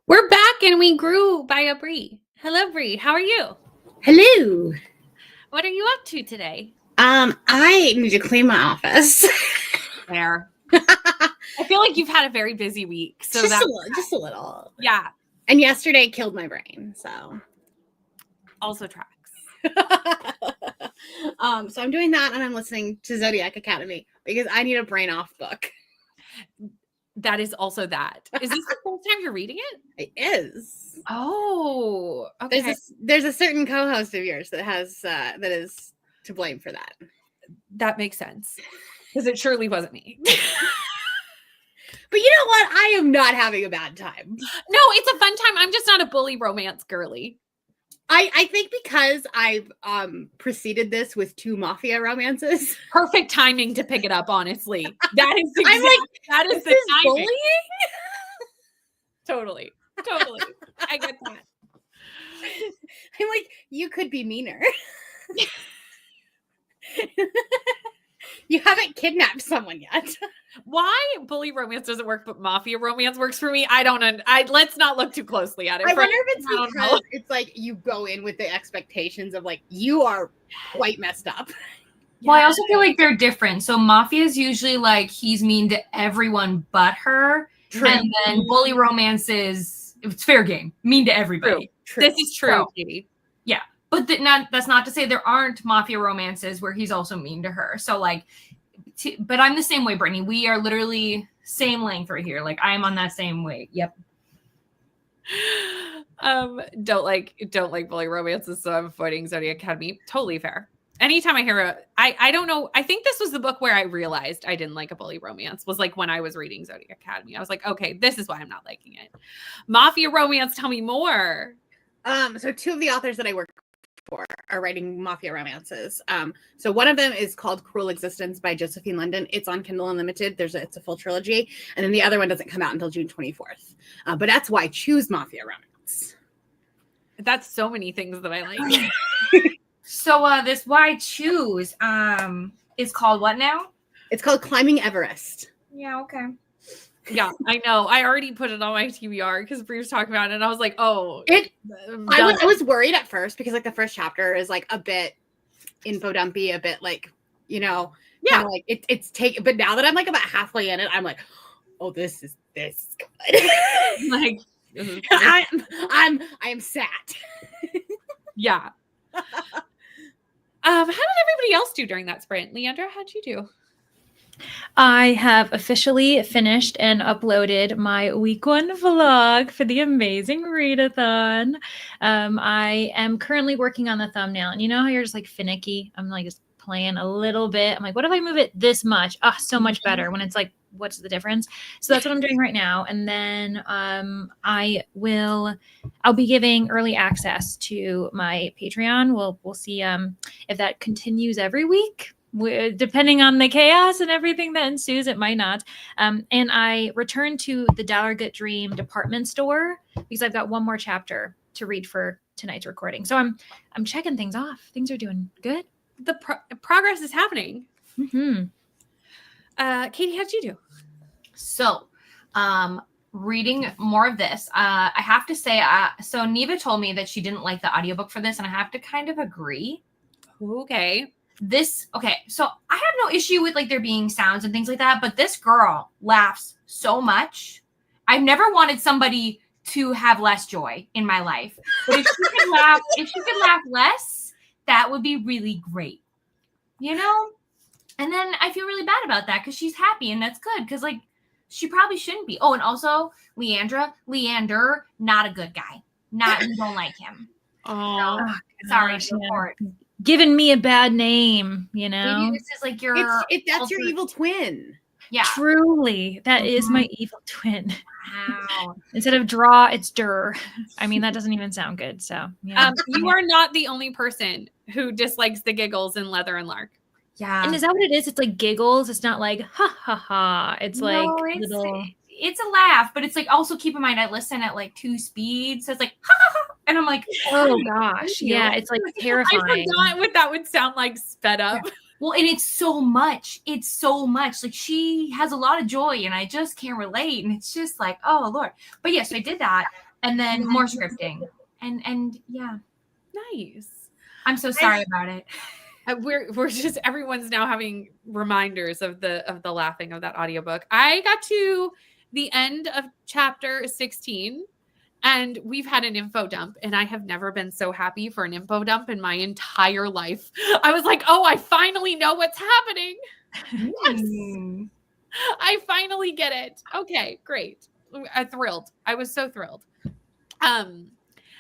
Speaker 1: We're back and we grew by a Bree. Hello, Bree. How are you?
Speaker 4: Hello.
Speaker 1: What are you up to today?
Speaker 4: I need to clean my office.
Speaker 1: There. I feel like you've had a very busy week. So
Speaker 4: just a little.
Speaker 1: Yeah.
Speaker 4: And yesterday killed my brain, so.
Speaker 1: Also tracks.
Speaker 4: So I'm doing that and I'm listening to Zodiac Academy because I need a brain off book.
Speaker 1: That is also that. Is this the first time you're reading it?
Speaker 4: It is.
Speaker 1: Oh, okay.
Speaker 4: There's a certain co-host of yours that has that is to blame for that.
Speaker 1: That makes sense. Because it surely wasn't me.
Speaker 4: But you know what? I am not having a bad time.
Speaker 1: No, it's a fun time. I'm just not a bully romance girly.
Speaker 4: I think because I've preceded this with 2 mafia romances.
Speaker 1: Perfect timing to pick it up, honestly. That is
Speaker 4: I'm like,
Speaker 1: that is
Speaker 4: is
Speaker 1: the
Speaker 4: this
Speaker 1: timing.
Speaker 4: bullying?
Speaker 1: Totally. I get that.
Speaker 4: I'm like, you could be meaner. You haven't kidnapped someone yet.
Speaker 1: Why bully romance doesn't work, but mafia romance works for me? I don't know. Let's not look too closely at it.
Speaker 4: I wonder if it's because it's like you go in with the expectations of like, you are quite messed up.
Speaker 3: Well, I also feel like they're different. So mafia is usually like he's mean to everyone but her.
Speaker 4: True.
Speaker 3: And then bully romance is it's fair game, mean to everybody.
Speaker 4: True.
Speaker 1: This is true,
Speaker 3: So,
Speaker 1: Katie.
Speaker 3: yeah. But that's not to say there aren't mafia romances where he's also mean to her. So like, but I'm the same way, Brittany. We are literally same length right here. Like I'm on that same way. Yep.
Speaker 1: Don't like bully romances, so I'm avoiding Zodiac Academy. Totally fair. Anytime I hear I don't know. I think this was the book where I realized I didn't like a bully romance was like when I was reading Zodiac Academy. I was like, okay, this is why I'm not liking it. Mafia romance, tell me more.
Speaker 4: So 2 of the authors that I work for are writing mafia romances. So one of them is called Cruel Existence by Josephine London. It's on Kindle Unlimited. It's a full trilogy. And then the other one doesn't come out until June 24th. But that's why I choose mafia romance.
Speaker 1: That's so many things that I like.
Speaker 3: So this why I choose is called what now?
Speaker 4: It's called Climbing Everest.
Speaker 3: Yeah, okay.
Speaker 1: Yeah, I know. I already put it on my TBR because Bree was talking about it, and I was like, "Oh,
Speaker 4: I was worried at first because like the first chapter is like a bit info dumpy, a bit like yeah, like it's take. But now that I'm like about halfway in it, I'm like, oh, this is good.
Speaker 1: like
Speaker 4: I am sat.
Speaker 1: Yeah. How did everybody else do during that sprint? Leandra, how'd you do?
Speaker 2: I have officially finished and uploaded my week 1 vlog for the amazing Readathon. I am currently working on the thumbnail, and you know how you're just like finicky? I'm like just playing a little bit. I'm like, what if I move it this much? Oh, so much better when it's like, what's the difference? So that's what I'm doing right now. And then I'll be giving early access to my Patreon. We'll see if that continues every week. Depending on the chaos and everything that ensues, it might not. And I returned to the Dallargut Dream department store because I've got 1 more chapter to read for tonight's recording. So I'm checking things off. Things are doing good.
Speaker 1: The progress is happening.
Speaker 2: Mm-hmm.
Speaker 1: Katie, how'd you do?
Speaker 3: So, reading more of this, I have to say, so Neva told me that she didn't like the audiobook for this, and I have to kind of agree.
Speaker 1: Okay.
Speaker 3: So I have no issue with like there being sounds and things like that, but this girl laughs so much. I've never wanted somebody to have less joy in my life, but if she could laugh less, that would be really great, you know? And then I feel really bad about that because she's happy and that's good because like she probably shouldn't be. Oh, and also Leander, not a good guy. You don't like him.
Speaker 1: Oh,
Speaker 3: sorry to report.
Speaker 2: Giving me a bad name, you know.
Speaker 3: Maybe this is like your
Speaker 4: that's your evil twin.
Speaker 3: Yeah.
Speaker 2: Truly, that is my evil twin.
Speaker 3: Wow.
Speaker 2: Instead of draw, it's dur. I mean, that doesn't even sound good. So yeah.
Speaker 1: You are not the only person who dislikes the giggles in Leather and Lark.
Speaker 3: Yeah.
Speaker 2: And is that what it is? It's like giggles. It's not like ha ha ha. It's like little.
Speaker 3: It's a laugh, but it's like also keep in mind I listen at like 2 speeds, so it's like ha ha ha, and I'm like,
Speaker 2: oh gosh, yeah, it's like terrifying.
Speaker 1: I forgot what that would sound like sped up.
Speaker 3: Yeah. Well, and it's so much. Like she has a lot of joy, and I just can't relate, and it's just like, oh Lord. But yes, I did that, and then more scripting. And yeah.
Speaker 1: Nice.
Speaker 3: I'm so sorry about it.
Speaker 1: We're just, everyone's now having reminders of the laughing of that audiobook. I got to the end of chapter 16 and we've had an info dump, and I have never been so happy for an info dump in my entire life. I was like, oh, I finally know what's happening. Yes. I finally get it. Okay, great. I'm thrilled. I was so thrilled. And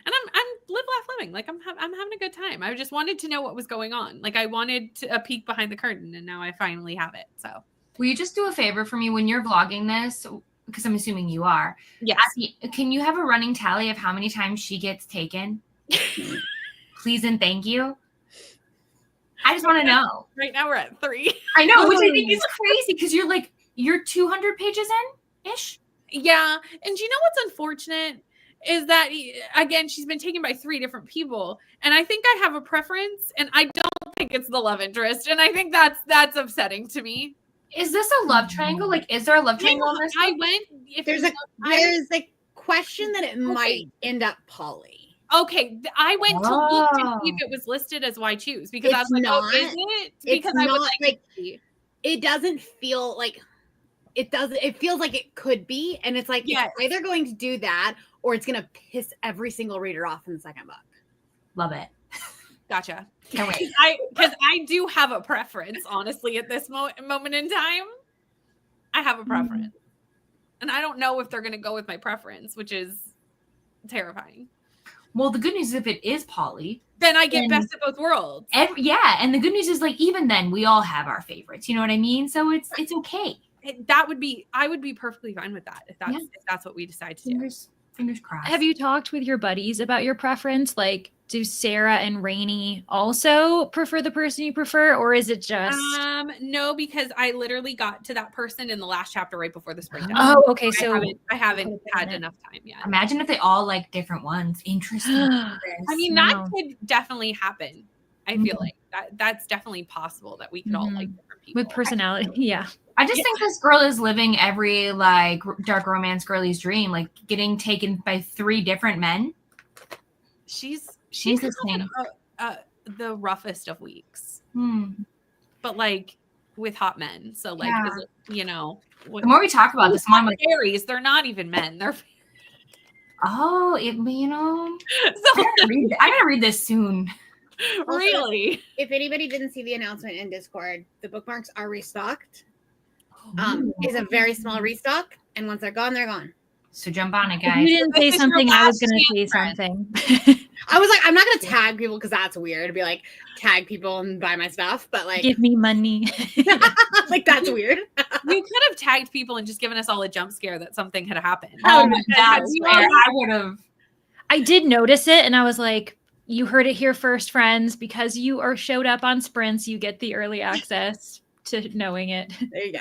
Speaker 1: I'm live, laugh, living. Like I'm having a good time. I just wanted to know what was going on. Like I wanted a peek behind the curtain, and now I finally have it. So,
Speaker 3: will you just do a favor for me when you're vlogging this? Because I'm assuming you are.
Speaker 1: Yes.
Speaker 3: Can you have a running tally of how many times she gets taken? Please and thank you. I just want to know.
Speaker 1: Right now we're at 3.
Speaker 3: I know, which I think is crazy because you're 200 pages in ish.
Speaker 1: Yeah, and do you know what's unfortunate? Is that, again, she's been taken by 3 different people. And I think I have a preference, and I don't think it's the love interest. And I think that's upsetting to me.
Speaker 3: Is this a love triangle? Like, is there a love triangle on this?
Speaker 4: There's a question that it might end up Polly.
Speaker 1: Okay, I went to look to see if it was listed as why choose, because I was like,
Speaker 4: not,
Speaker 1: oh, is it? Because
Speaker 4: it's
Speaker 1: I would
Speaker 4: not,
Speaker 1: like
Speaker 4: it doesn't feel like it does. It feels like it could be, and it's like it's either going to do that or it's going to piss every single reader off in the second book.
Speaker 3: Love it.
Speaker 1: Gotcha.
Speaker 3: Can't wait.
Speaker 1: Because I do have a preference, honestly, at this moment in time. I have a preference. And I don't know if they're going to go with my preference, which is terrifying.
Speaker 3: Well, the good news is if it is Polly,
Speaker 1: then I get best of both worlds.
Speaker 3: Yeah. And the good news is, like, even then we all have our favorites. You know what I mean? So it's okay.
Speaker 1: I would be perfectly fine with that if that's what we decide to do.
Speaker 3: Fingers crossed.
Speaker 2: Have you talked with your buddies about your preference? Like, do Sarah and Rainey also prefer the person you prefer, or is it just
Speaker 1: no, because I literally got to that person in the last chapter right before the spring.
Speaker 2: Oh, okay. So
Speaker 1: I haven't had enough time yet.
Speaker 3: Imagine if they all like different ones. Interesting.
Speaker 1: I mean, that could definitely happen. I feel like that's definitely possible that we could all like different people
Speaker 2: with personality. Yeah.
Speaker 3: I just think this girl is living every like dark romance girlie's dream, like getting taken by 3 different men.
Speaker 1: She's
Speaker 3: insane.
Speaker 1: The roughest of weeks, but like with hot men. So like, you know,
Speaker 3: the more we talk about this, mom, like
Speaker 1: fairies, they're not even men. They're
Speaker 3: you know. So I'm gonna read this soon.
Speaker 4: Also,
Speaker 1: really?
Speaker 4: If anybody didn't see the announcement in Discord, the bookmarks are restocked. It's a very small restock, and once they're gone, they're gone.
Speaker 3: So jump on it, guys.
Speaker 2: If you didn't say something, I was going to say something.
Speaker 4: I was like, I'm not going to tag people because that's weird to be like, tag people and buy my stuff, but like,
Speaker 2: give me money.
Speaker 4: like, that's weird.
Speaker 1: You could have tagged people and just given us all a jump scare that something had happened.
Speaker 3: That's fair. I would have.
Speaker 2: I did notice it, and I was like, you heard it here first, friends. Because you showed up on sprints, you get the early access to knowing it.
Speaker 4: There you go.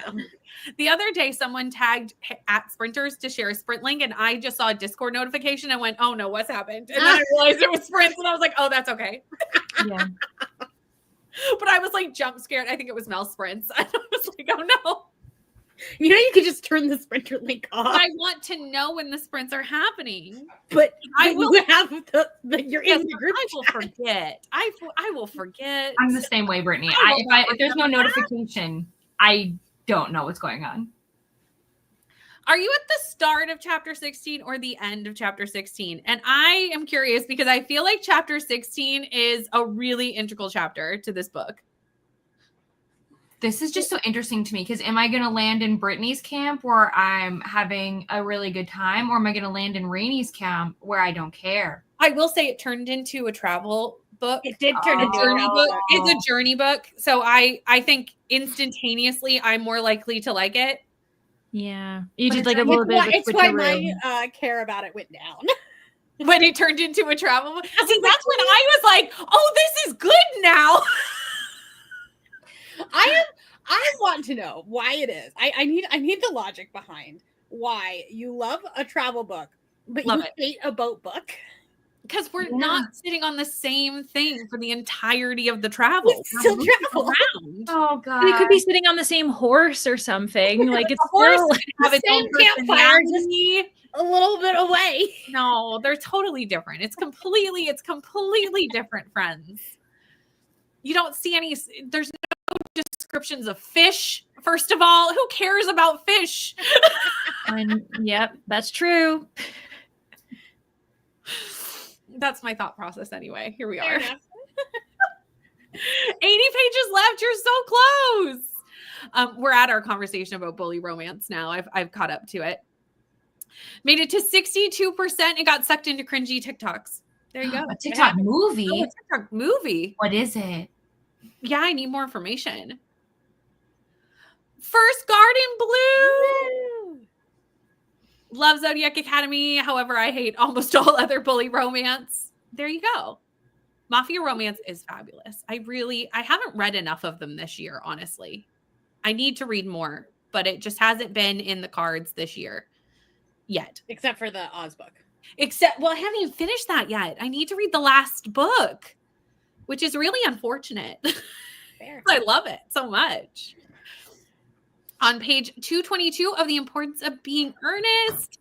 Speaker 1: The other day, someone tagged at Sprinters to share a sprint link, and I just saw a Discord notification and went, oh no, what's happened? And then I realized it was sprints, and I was like, oh, that's okay.
Speaker 2: Yeah.
Speaker 1: But I was like jump scared. I think it was Mel Sprints. I was like, oh no.
Speaker 4: You know, you could just turn the sprinter link off.
Speaker 1: I want to know when the sprints are happening.
Speaker 4: But I will have you're in the group.
Speaker 1: I will forget. I will forget.
Speaker 3: I'm the same way, Brittany. If there's no notification, I don't know what's going on.
Speaker 1: Are you at the start of chapter 16 or the end of chapter 16? And I am curious because I feel like chapter 16 is a really integral chapter to this book.
Speaker 3: This is just so interesting to me because am I going to land in Brittany's camp where I'm having a really good time, or am I going to land in Rainey's camp where I don't care?
Speaker 1: I will say it turned into a travel book.
Speaker 4: It did turn into
Speaker 1: a journey book. It's a journey book. So I think instantaneously I'm more likely to like it.
Speaker 2: Yeah. You did like a little bit of a
Speaker 4: It's why my care about it went down.
Speaker 1: When it turned into a travel book. See, that's when I was like, oh, this is good now.
Speaker 4: I want to know why it is. I need the logic behind why you love a travel book, but you hate a boat book.
Speaker 1: Because we're not sitting on the same thing for the entirety of the travel.
Speaker 4: We still travel
Speaker 1: around.
Speaker 3: Oh god!
Speaker 2: We could be sitting on the same horse or something. Like it's
Speaker 1: a horse
Speaker 2: still
Speaker 1: have its own
Speaker 4: campfire. a little bit away.
Speaker 1: No, they're totally different. It's completely different, friends. You don't see any, there's no descriptions of fish. First of all, who cares about fish?
Speaker 2: Yep, that's true.
Speaker 1: That's my thought process anyway. Here we
Speaker 4: Fair
Speaker 1: are.
Speaker 4: enough.
Speaker 1: 80 pages left. You're so close. We're at our conversation about bully romance now. I've caught up to it. Made it to 62% and got sucked into cringy TikToks. There you go.
Speaker 3: A TikTok movie?
Speaker 1: Oh, a TikTok movie.
Speaker 3: What is it?
Speaker 1: Yeah, I need more information. First Garden Blue. Love Zodiac Academy. However, I hate almost all other bully romance. There you go. Mafia romance is fabulous. I haven't read enough of them this year, honestly. I need to read more, but it just hasn't been in the cards this year yet.
Speaker 4: Except for the Oz book.
Speaker 1: Well, I haven't even finished that yet. I need to read the last book, which is really unfortunate.
Speaker 4: Fair.
Speaker 1: I love it so much. On page 222 of The Importance of Being Earnest,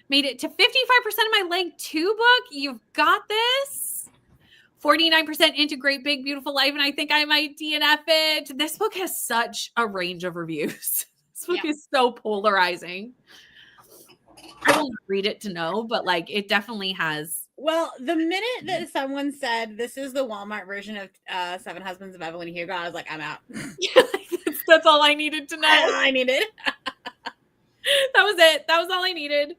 Speaker 1: made it to 55% of my leg 2 book. You've got this. 49% into Great Big Beautiful Life, and I think I might DNF it. This book has such a range of reviews. This book is so polarizing. I won't read it to know, but like it definitely has.
Speaker 4: Well, the minute that someone said this is the Walmart version of Seven Husbands of Evelyn Hugo, I was like, I'm out.
Speaker 1: That's all I needed to know.
Speaker 4: I needed.
Speaker 1: That was it. That was all I needed.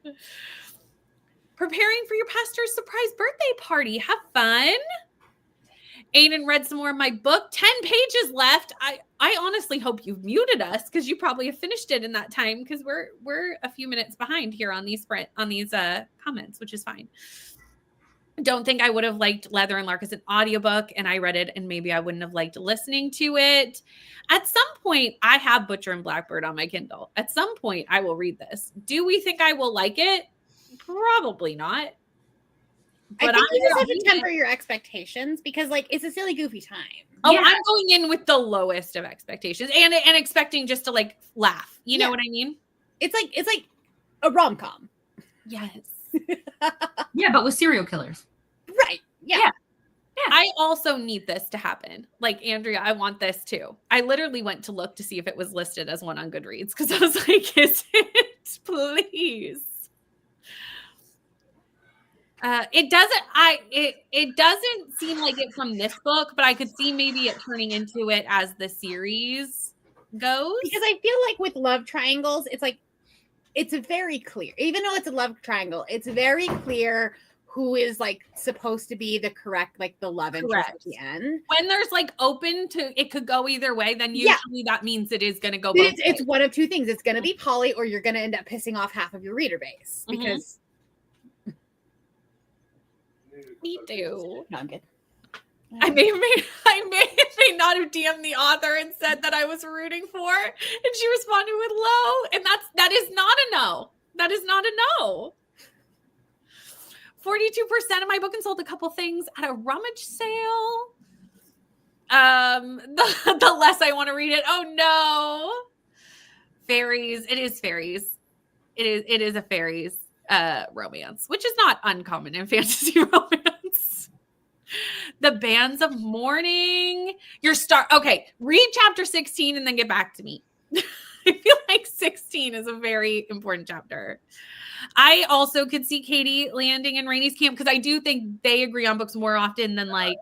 Speaker 1: Preparing for your pastor's surprise birthday party. Have fun. Aiden read some more of my book. 10 pages left. I honestly hope you've muted us because you probably have finished it in that time because we're a few minutes behind here on these comments, which is fine. Don't think I would have liked Leather and Lark as an audiobook, and I read it and maybe I wouldn't have liked listening to it. At some point, I have Butcher and Blackbird on my Kindle. At some point, I will read this. Do we think I will like it? Probably not.
Speaker 4: But I think you just have to temper your expectations because, like, it's a silly, goofy time.
Speaker 1: Oh, yeah. I'm going in with the lowest of expectations and expecting just to like laugh. You know what I mean?
Speaker 4: It's like a rom-com.
Speaker 1: Yes.
Speaker 3: Yeah, but with serial killers.
Speaker 4: Right. Yeah.
Speaker 1: I also need this to happen. Like, Andrea, I want this too. I literally went to look to see if it was listed as one on Goodreads because I was like, is it? Please. It doesn't seem like it from this book, but I could see maybe it turning into it as the series goes.
Speaker 4: Because I feel like with love triangles, it's like, it's very clear. Even though it's a love triangle, it's very clear who is like supposed to be the correct, like the love interest at the end.
Speaker 1: When there's like open to, it could go either way, then usually that means it is going to go both ways.
Speaker 4: It's one of two things. It's going to be Polly or you're going to end up pissing off half of your reader base because...
Speaker 1: Me too.
Speaker 4: No, I'm good.
Speaker 1: I may not have DM'd the author and said that I was rooting for, and she responded with low, and that is not a no. That is not a no. 42% of my book and sold a couple things at a rummage sale. The less I want to read it. Oh no. Fairies. It is fairies. It is a fairies romance, which is not uncommon in fantasy romance. The Bands of Mourning. Okay, read chapter 16 and then get back to me. I feel like 16 is a very important chapter. I also could see Katie landing in Rainey's camp because I do think they agree on books more often than like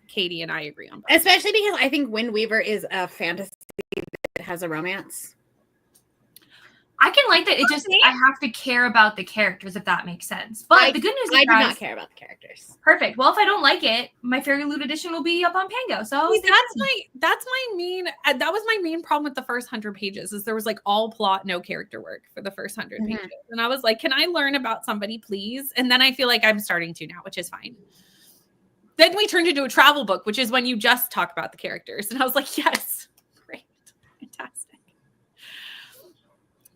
Speaker 1: Katie and I agree on books.
Speaker 4: Especially because I think Wind Weaver is a fantasy that has a romance.
Speaker 3: I can like that. It just, I have to care about the characters, if that makes sense. But the good news is,
Speaker 4: I do not care about the characters.
Speaker 3: Perfect. Well, if I don't like it, my Fairy Loot edition will be up on Pango. So
Speaker 1: that's my main. That was my main problem with the first 100 pages. Is there was like all plot, no character work for the first 100 pages, and I was like, can I learn about somebody, please? And then I feel like I'm starting to now, which is fine. Then we turned into a travel book, which is when you just talk about the characters, and I was like, yes, great, fantastic.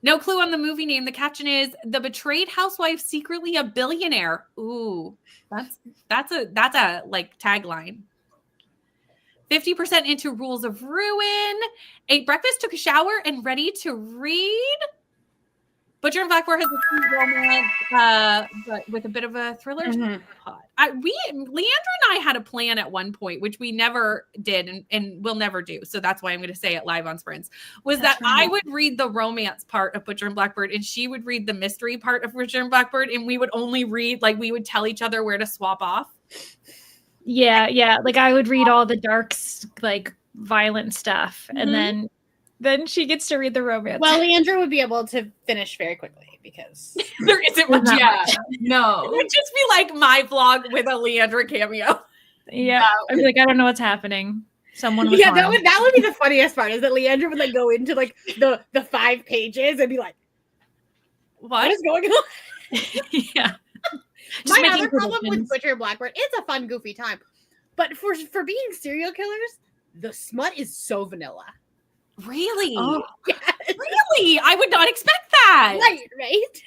Speaker 1: No clue on the movie name. The caption is "The Betrayed Housewife Secretly a Billionaire." Ooh, that's a like tagline. 50% into Rules of Ruin. Ate breakfast, took a shower, and ready to read. Butcher and Blackbird has a sweet romance, but with a bit of a thriller plot. Leandra and I had a plan at one point, which we never did and will never do. So that's why I'm going to say it live on Sprints. I would read the romance part of Butcher and Blackbird, and she would read the mystery part of Butcher and Blackbird, and we would only read, like, we would tell each other where to swap off.
Speaker 2: Yeah. Like I would read all the dark, like violent stuff, and then she gets to read the romance.
Speaker 4: Well, Leandra would be able to finish very quickly because
Speaker 1: there isn't much.
Speaker 3: No.
Speaker 1: It would just be like my vlog with a Leandra cameo.
Speaker 2: Yeah. I'd be like, I don't know what's happening. Someone was
Speaker 4: that would be the funniest part, is that Leandra would like go into like the 5 pages and be like, what is going on?
Speaker 2: Yeah.
Speaker 4: My other problem with Butcher and Blackbird, it's a fun, goofy time. But for being serial killers, the smut is so vanilla.
Speaker 1: Really?
Speaker 2: Oh,
Speaker 4: yes.
Speaker 1: Really? I would not expect that.
Speaker 4: Right?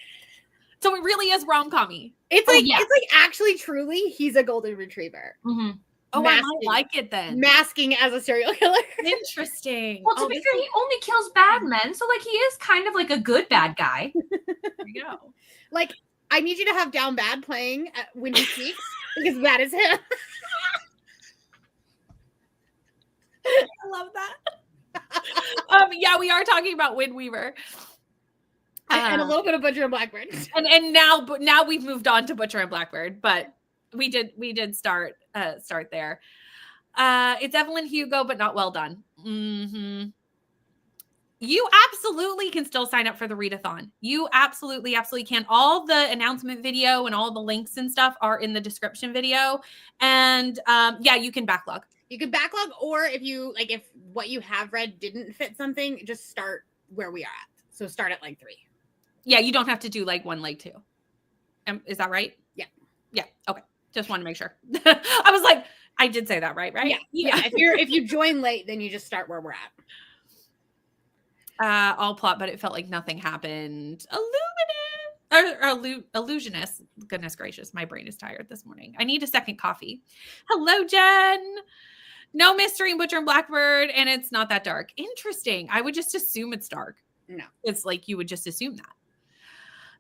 Speaker 1: So it really is rom-com-y.
Speaker 4: It's like actually, truly, he's a golden retriever.
Speaker 3: Mm-hmm.
Speaker 1: Oh, I might like it then.
Speaker 4: Masking as a serial killer.
Speaker 1: Interesting.
Speaker 3: Well, to be fair, he only kills bad men, so like he is kind of like a good bad guy.
Speaker 1: There you go.
Speaker 4: Like, I need you to have Down Bad playing when he speaks, because that is him.
Speaker 1: I love that. Yeah, we are talking about Wind Weaver.
Speaker 4: And a little bit of Butcher and Blackbird.
Speaker 1: And now we've moved on to Butcher and Blackbird, but we did start there. It's Evelyn Hugo, but not well done. Mm-hmm. You absolutely can still sign up for the Readathon. You absolutely can. All the announcement video and all the links and stuff are in the description video. And you can backlog.
Speaker 4: You can backlog, or if what you have read didn't fit something, just start where we are at. So start at leg 3.
Speaker 1: Yeah, you don't have to do leg 1, leg 2. Is that right?
Speaker 4: Yeah.
Speaker 1: Yeah. Okay. Just want to make sure. I was like, I did say that right?
Speaker 4: Yeah. If you join late, then you just start where we're at.
Speaker 1: All plot, but it felt like nothing happened. Illusionist. Goodness gracious, my brain is tired this morning. I need a second coffee. Hello, Jen. No mystery in Butcher and Blackbird, and it's not that dark. Interesting. I would just assume it's dark.
Speaker 4: No.
Speaker 1: It's like you would just assume that.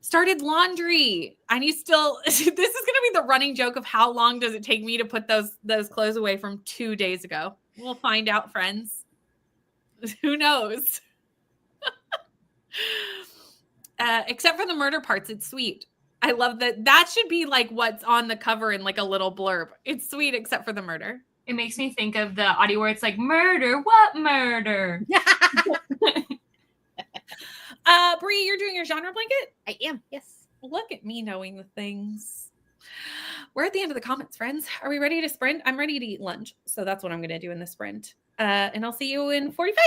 Speaker 1: Started laundry. This is going to be the running joke of how long does it take me to put those clothes away from 2 days ago. We'll find out, friends. Who knows? Except for the murder parts, it's sweet. I love that. That should be like what's on the cover in like a little blurb. It's sweet except for the murder.
Speaker 3: It makes me think of the audio where it's like, murder, what murder?
Speaker 1: Bree, you're doing your genre blanket?
Speaker 4: I am, yes.
Speaker 1: Look at me knowing the things. We're at the end of the comments, friends. Are we ready to sprint? I'm ready to eat lunch. So that's what I'm going to do in the sprint. And I'll see you in 45.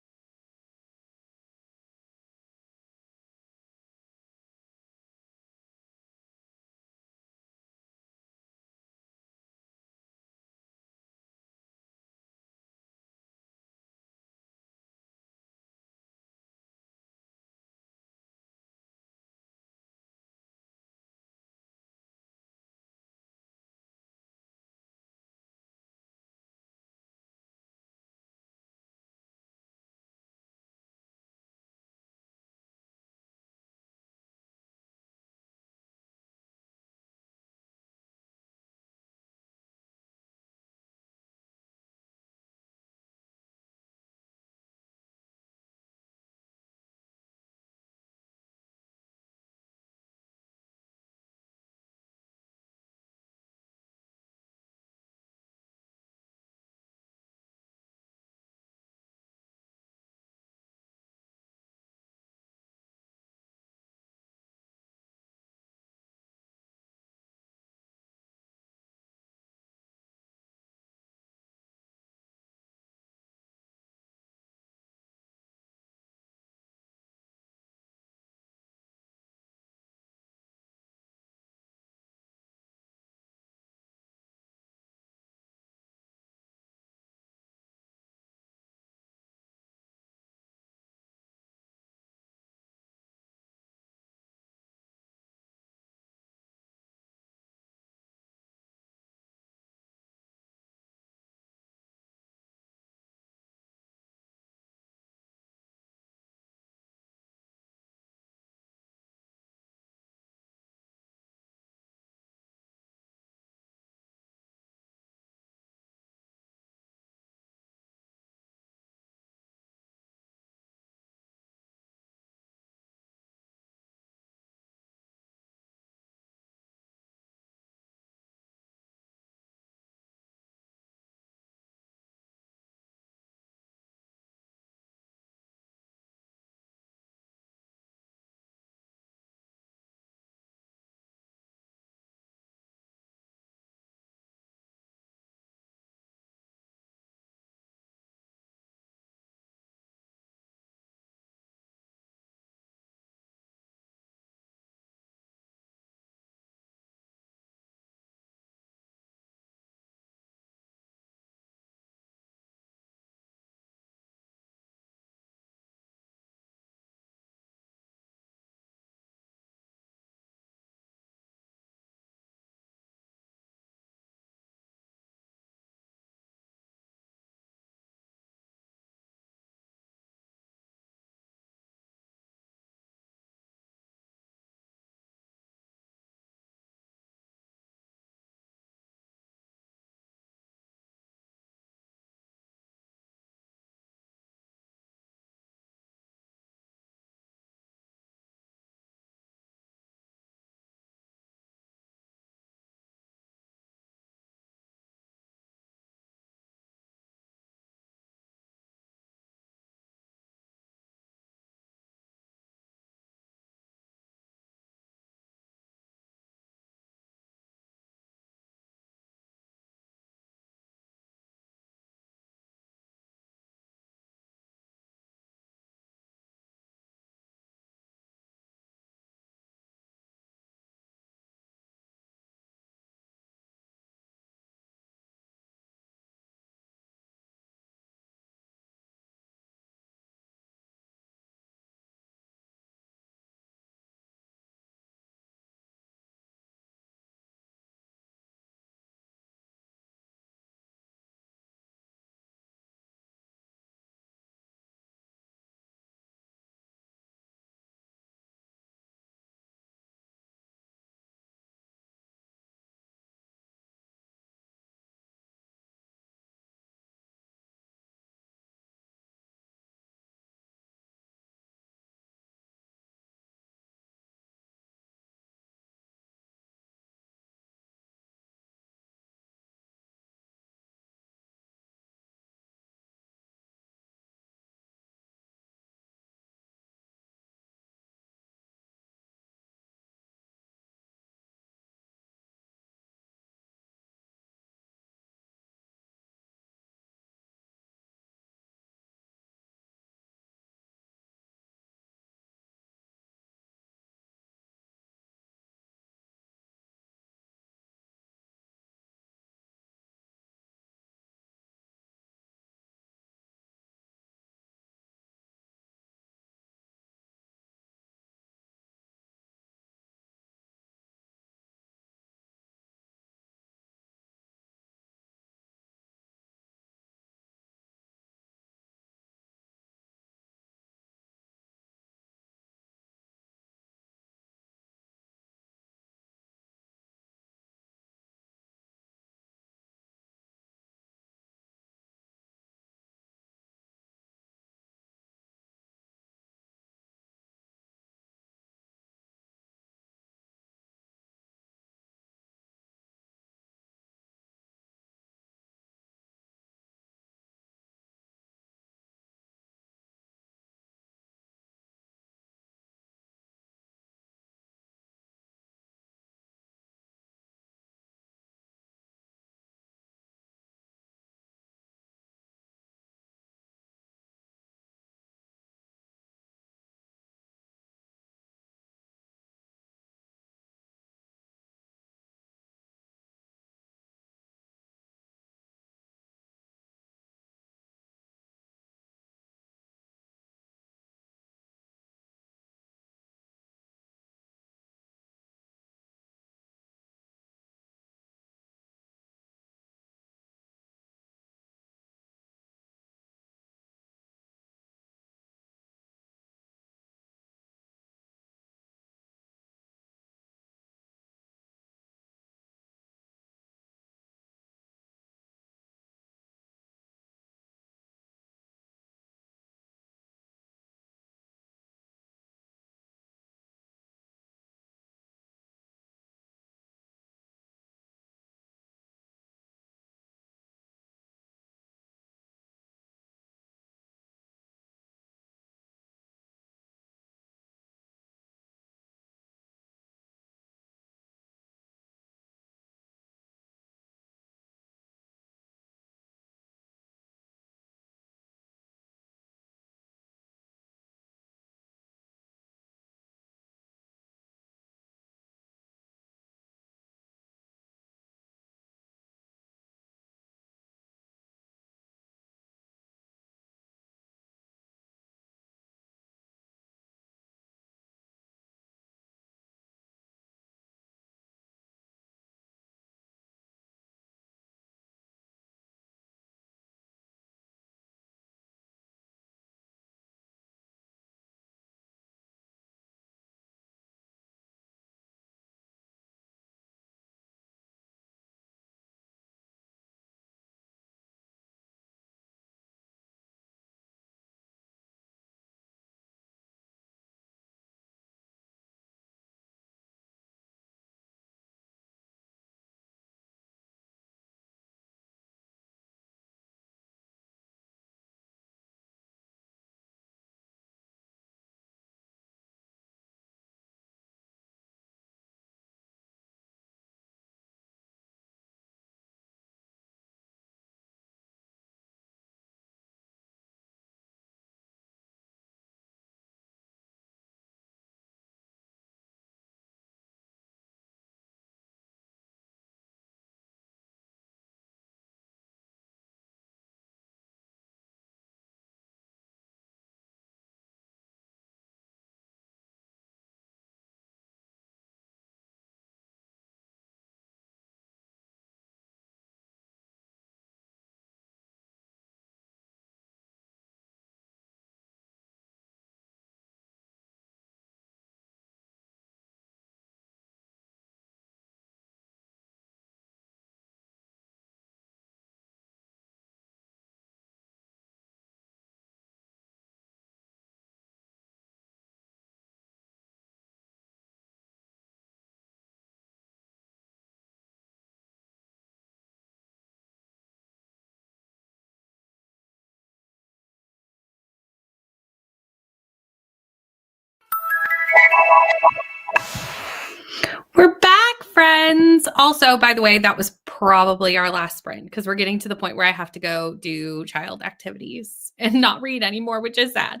Speaker 1: friends. Also, by the way, that was probably our last sprint because we're getting to the point where I have to go do child activities and not read anymore, which is sad.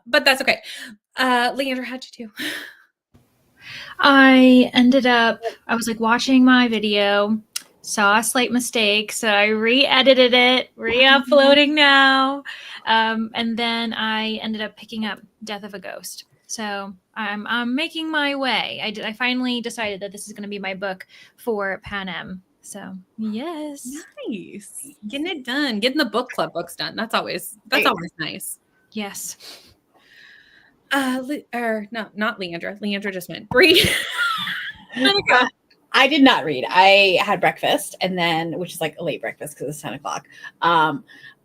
Speaker 1: But that's okay. Leandra, how'd you do?
Speaker 2: I was like watching my video, saw a slight mistake, so I re-edited it, re-uploading now. And then I ended up picking up Death of a Ghost. So I'm making my way. I finally decided that this is going to be my book for Panem. So yes,
Speaker 1: Nice. Getting it done. Getting the book club books done. That's always nice.
Speaker 2: yes.
Speaker 1: Not Leandra. Leandra just went. Bree.
Speaker 4: I did not read. I had breakfast, and then, which is like a late breakfast because it's 10 o'clock.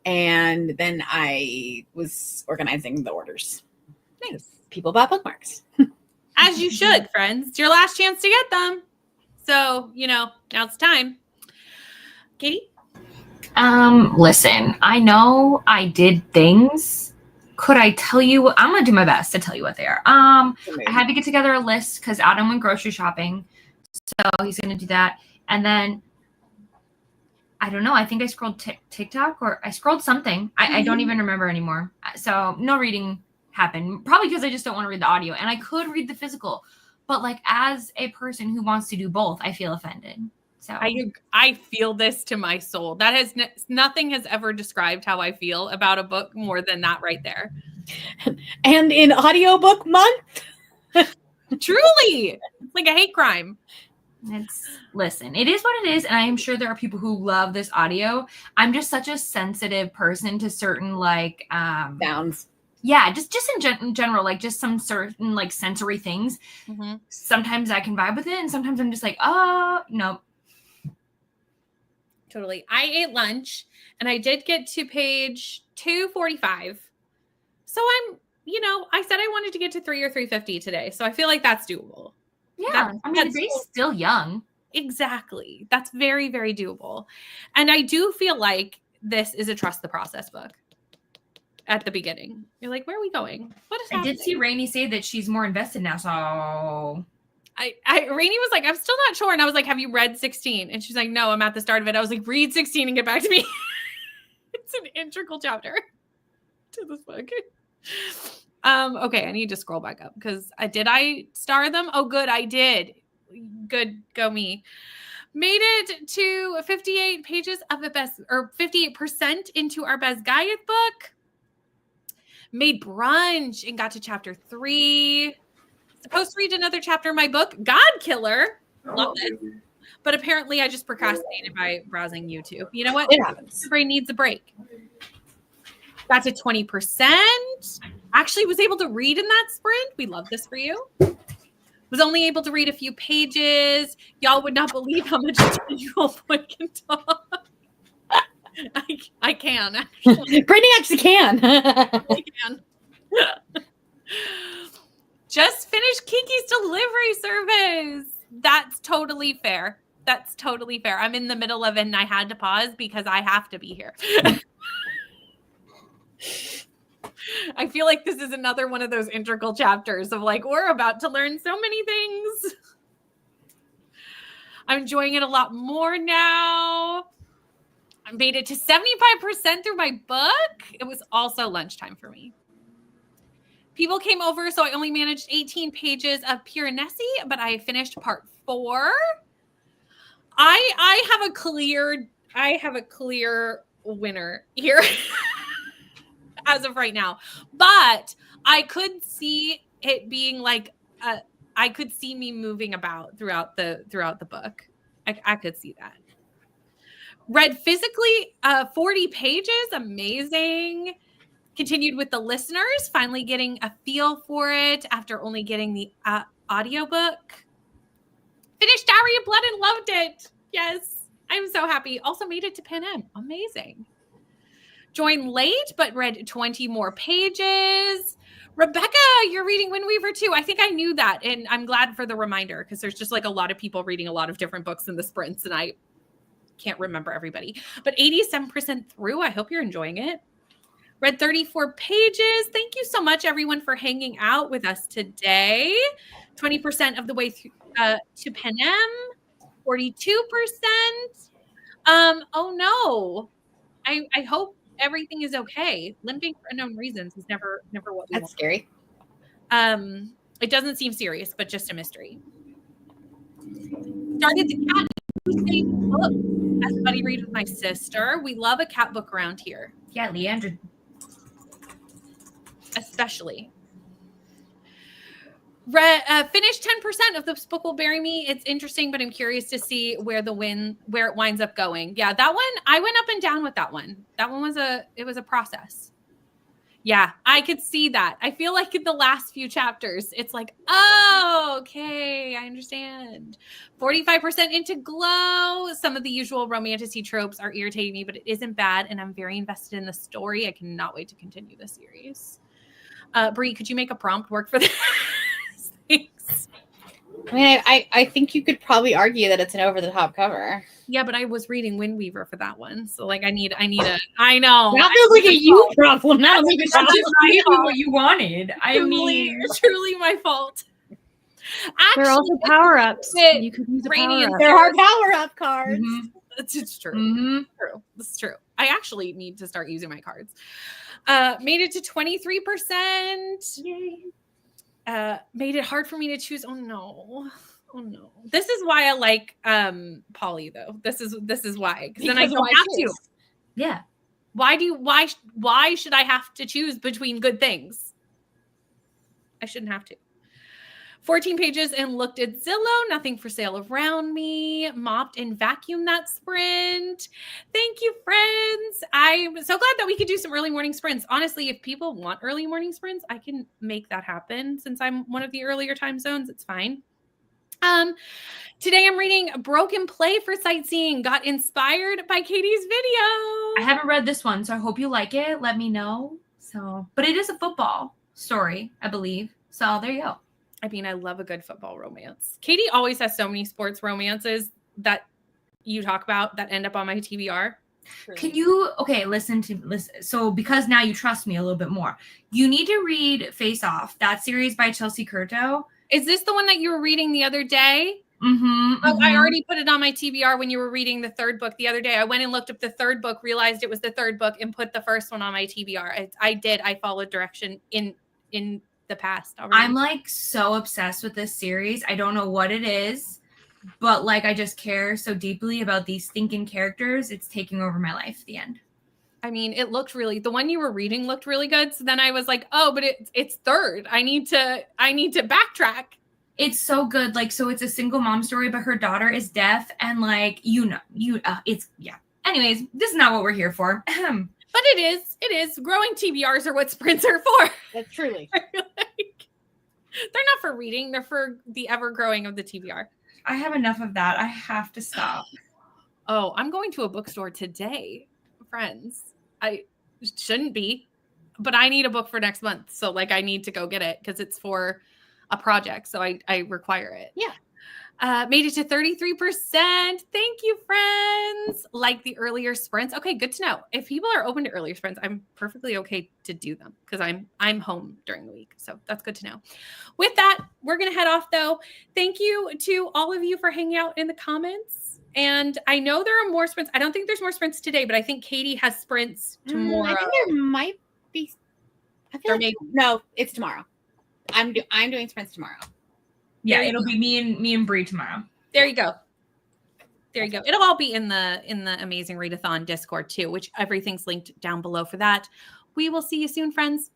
Speaker 4: And then I was organizing the orders.
Speaker 1: Nice.
Speaker 4: People bought bookmarks.
Speaker 1: As you should, friends. It's your last chance to get them. So, now it's time. Katie?
Speaker 3: Listen, I know I did things. Could I tell you? I'm going to do my best to tell you what they are. I had to get together a list because Adam went grocery shopping. So he's going to do that. And then, I don't know. I think I scrolled TikTok or I scrolled something. I don't even remember anymore. So no reading happened. Probably because I just don't want to read the audio. And I could read the physical. But like as a person who wants to do both, I feel offended. So
Speaker 1: I feel this to my soul. That has nothing has ever described how I feel about a book more than that right there.
Speaker 4: And in audiobook month?
Speaker 1: Truly. It's like a hate crime.
Speaker 3: Listen, it is what it is. And I am sure there are people who love this audio. I'm just such a sensitive person to certain like
Speaker 4: sounds.
Speaker 3: Yeah, just in general, like just some certain like sensory things.
Speaker 1: Mm-hmm.
Speaker 3: Sometimes I can vibe with it. And sometimes I'm just like, oh, no.
Speaker 1: Totally. I ate lunch and I did get to page 245. So I said I wanted to get to 3 or 350 today. So I feel like that's doable.
Speaker 3: Yeah. Grace is still young.
Speaker 1: Exactly. That's very, very doable. And I do feel like this is a trust the process book at the beginning. You're like, where are we going? What is happening?
Speaker 3: I did see Rainey say that she's more invested now. So
Speaker 1: Rainey was like, I'm still not sure. And I was like, have you read 16? And she's like, no, I'm at the start of it. I was like, read 16 and get back to me. It's an integral chapter to this book. Okay, I need to scroll back up because did I star them? Oh, good, I did. Good, go me. Made it to 58 pages of the best, or 58% into our best Gaiath book. Made brunch and got to chapter 3. Supposed to read another chapter in my book, God Killer. Love it. But apparently I just procrastinated by browsing YouTube. You know what?
Speaker 4: It happens.
Speaker 1: The brain needs a break. Got to 20%. Actually was able to read in that sprint. We love this for you. Was only able to read a few pages. Y'all would not believe how much a 10-year-old boy can talk. I can, actually.
Speaker 4: Brittany actually can.
Speaker 1: I can. Just finished Kiki's delivery service. That's totally fair. I'm in the middle of it and I had to pause because I have to be here. I feel like this is another one of those integral chapters of like, we're about to learn so many things. I'm enjoying it a lot more now. I made it to 75% through my book. It was also lunchtime for me. People came over, so I only managed 18 pages of Piranesi, but I finished part 4. I have a clear winner here as of right now. But I could see it being like I could see me moving about throughout the book. I could see that. Read physically 40 pages, amazing. Continued with the listeners, finally getting a feel for it after only getting the audiobook. Finished Diary of Blood and loved it. Yes, I'm so happy. Also made it to Panem. Amazing. Joined late, but read 20 more pages. Rebecca, you're reading Windweaver too. I think I knew that, and I'm glad for the reminder because there's just like a lot of people reading a lot of different books in the sprints, and I can't remember everybody. But 87% through. I hope you're enjoying it. Read 34 pages. Thank you so much, everyone, for hanging out with us today. 20% of the way through to Panem. 42%. Oh no. I hope everything is okay. Limping for unknown reasons is never what we
Speaker 4: That's
Speaker 1: want.
Speaker 4: scary.
Speaker 1: It doesn't seem serious, but just a mystery. Started the cat book as a buddy read with my sister. We love a cat book around here.
Speaker 3: Yeah, Leandra.
Speaker 1: Especially. Finished 10% of this book will bury me. It's interesting, but I'm curious to see where it winds up going. Yeah, that one, I went up and down with that one. That one was a process. Yeah, I could see that. I feel like in the last few chapters, it's like, oh, okay, I understand. 45% into Glow. Some of the usual romantic tropes are irritating me, but it isn't bad, and I'm very invested in the story. I cannot wait to continue the series. Brie, could you make a prompt work for this? Thanks.
Speaker 4: I mean, I think you could probably argue that it's an over-the-top cover.
Speaker 1: Yeah, but I was reading Windweaver for that one, so like I need a. I know
Speaker 4: That feels like a you problem. Not like a
Speaker 3: That's just what you wanted. I mean,
Speaker 1: truly my fault. Actually,
Speaker 2: There are also power-ups.
Speaker 1: it-
Speaker 2: You could use a
Speaker 1: Radiant
Speaker 2: power-up.
Speaker 4: There are power-up cards.
Speaker 3: mhm,
Speaker 1: it's true.
Speaker 3: mhm.
Speaker 1: True. This is true. I actually need to start using my cards. Made it to 23%.
Speaker 3: Yay.
Speaker 1: Made it hard for me to choose. Oh no. This is why I like Polly though. This is why. Because then I
Speaker 4: Because
Speaker 1: don't
Speaker 4: why
Speaker 1: have
Speaker 4: choose?
Speaker 1: to.
Speaker 3: Yeah.
Speaker 1: Why should I have to choose between good things? I shouldn't have to. 14 pages and looked at Zillow. Nothing for sale around me. Mopped and vacuumed that sprint. Thank you, friends. I'm so glad that we could do some early morning sprints. Honestly, if people want early morning sprints, I can make that happen. Since I'm one of the earlier time zones, it's fine. Today I'm reading Broken Play for Sightseeing. Got inspired by Katie's video.
Speaker 3: I haven't read this one, so I hope you like it. Let me know. So, but it is a football story, I believe. So there you go.
Speaker 1: I mean, I love a good football romance. Katie always has so many sports romances that you talk about that end up on my TBR.
Speaker 3: Can you listen. So because now you trust me a little bit more, you need to read Face Off, that series by Chelsea Curto.
Speaker 1: Is this the one that you were reading the other day?
Speaker 3: Mm-hmm,
Speaker 1: Oh, I already put it on my TBR when you were reading the third book the other day. I went and looked up the third book, realized it was the third book, and put the first one on my TBR. I did. I followed direction in the past already.
Speaker 3: I'm like so obsessed with this series. I don't know what it is, but like I just care so deeply about these thinking characters. It's taking over my life at the end.
Speaker 1: I mean, it looked the one you were reading looked really good. So then I was like, oh, but it's third. I need to backtrack.
Speaker 3: It's so good. Like, so it's a single mom story, but her daughter is deaf, and like, it's yeah. Anyways, this is not what we're here for.
Speaker 1: But it is. Growing TBRs are what sprints are for.
Speaker 4: That's truly.
Speaker 1: They're not for reading. They're for the ever growing of the TBR.
Speaker 3: I have enough of that. I have to stop.
Speaker 1: Oh, I'm going to a bookstore today, friends. I shouldn't be, but I need a book for next month. So like I need to go get it because it's for a project. So I require it.
Speaker 4: Yeah.
Speaker 1: Made it to 33%. Thank you, friends. Like the earlier sprints. Okay, good to know. If people are open to earlier sprints, I'm perfectly okay to do them because I'm home during the week. So that's good to know. With that, we're going to head off though. Thank you to all of you for hanging out in the comments. And I know there are more sprints. I don't think there's more sprints today, but I think Katie has sprints tomorrow.
Speaker 4: I think there might be. I feel like, no, it's tomorrow. I'm doing sprints tomorrow.
Speaker 3: Yeah, it'll be me and Brie tomorrow.
Speaker 1: There you go. It'll all be in the Amazing Readathon Discord too, which everything's linked down below for that. We will see you soon, friends.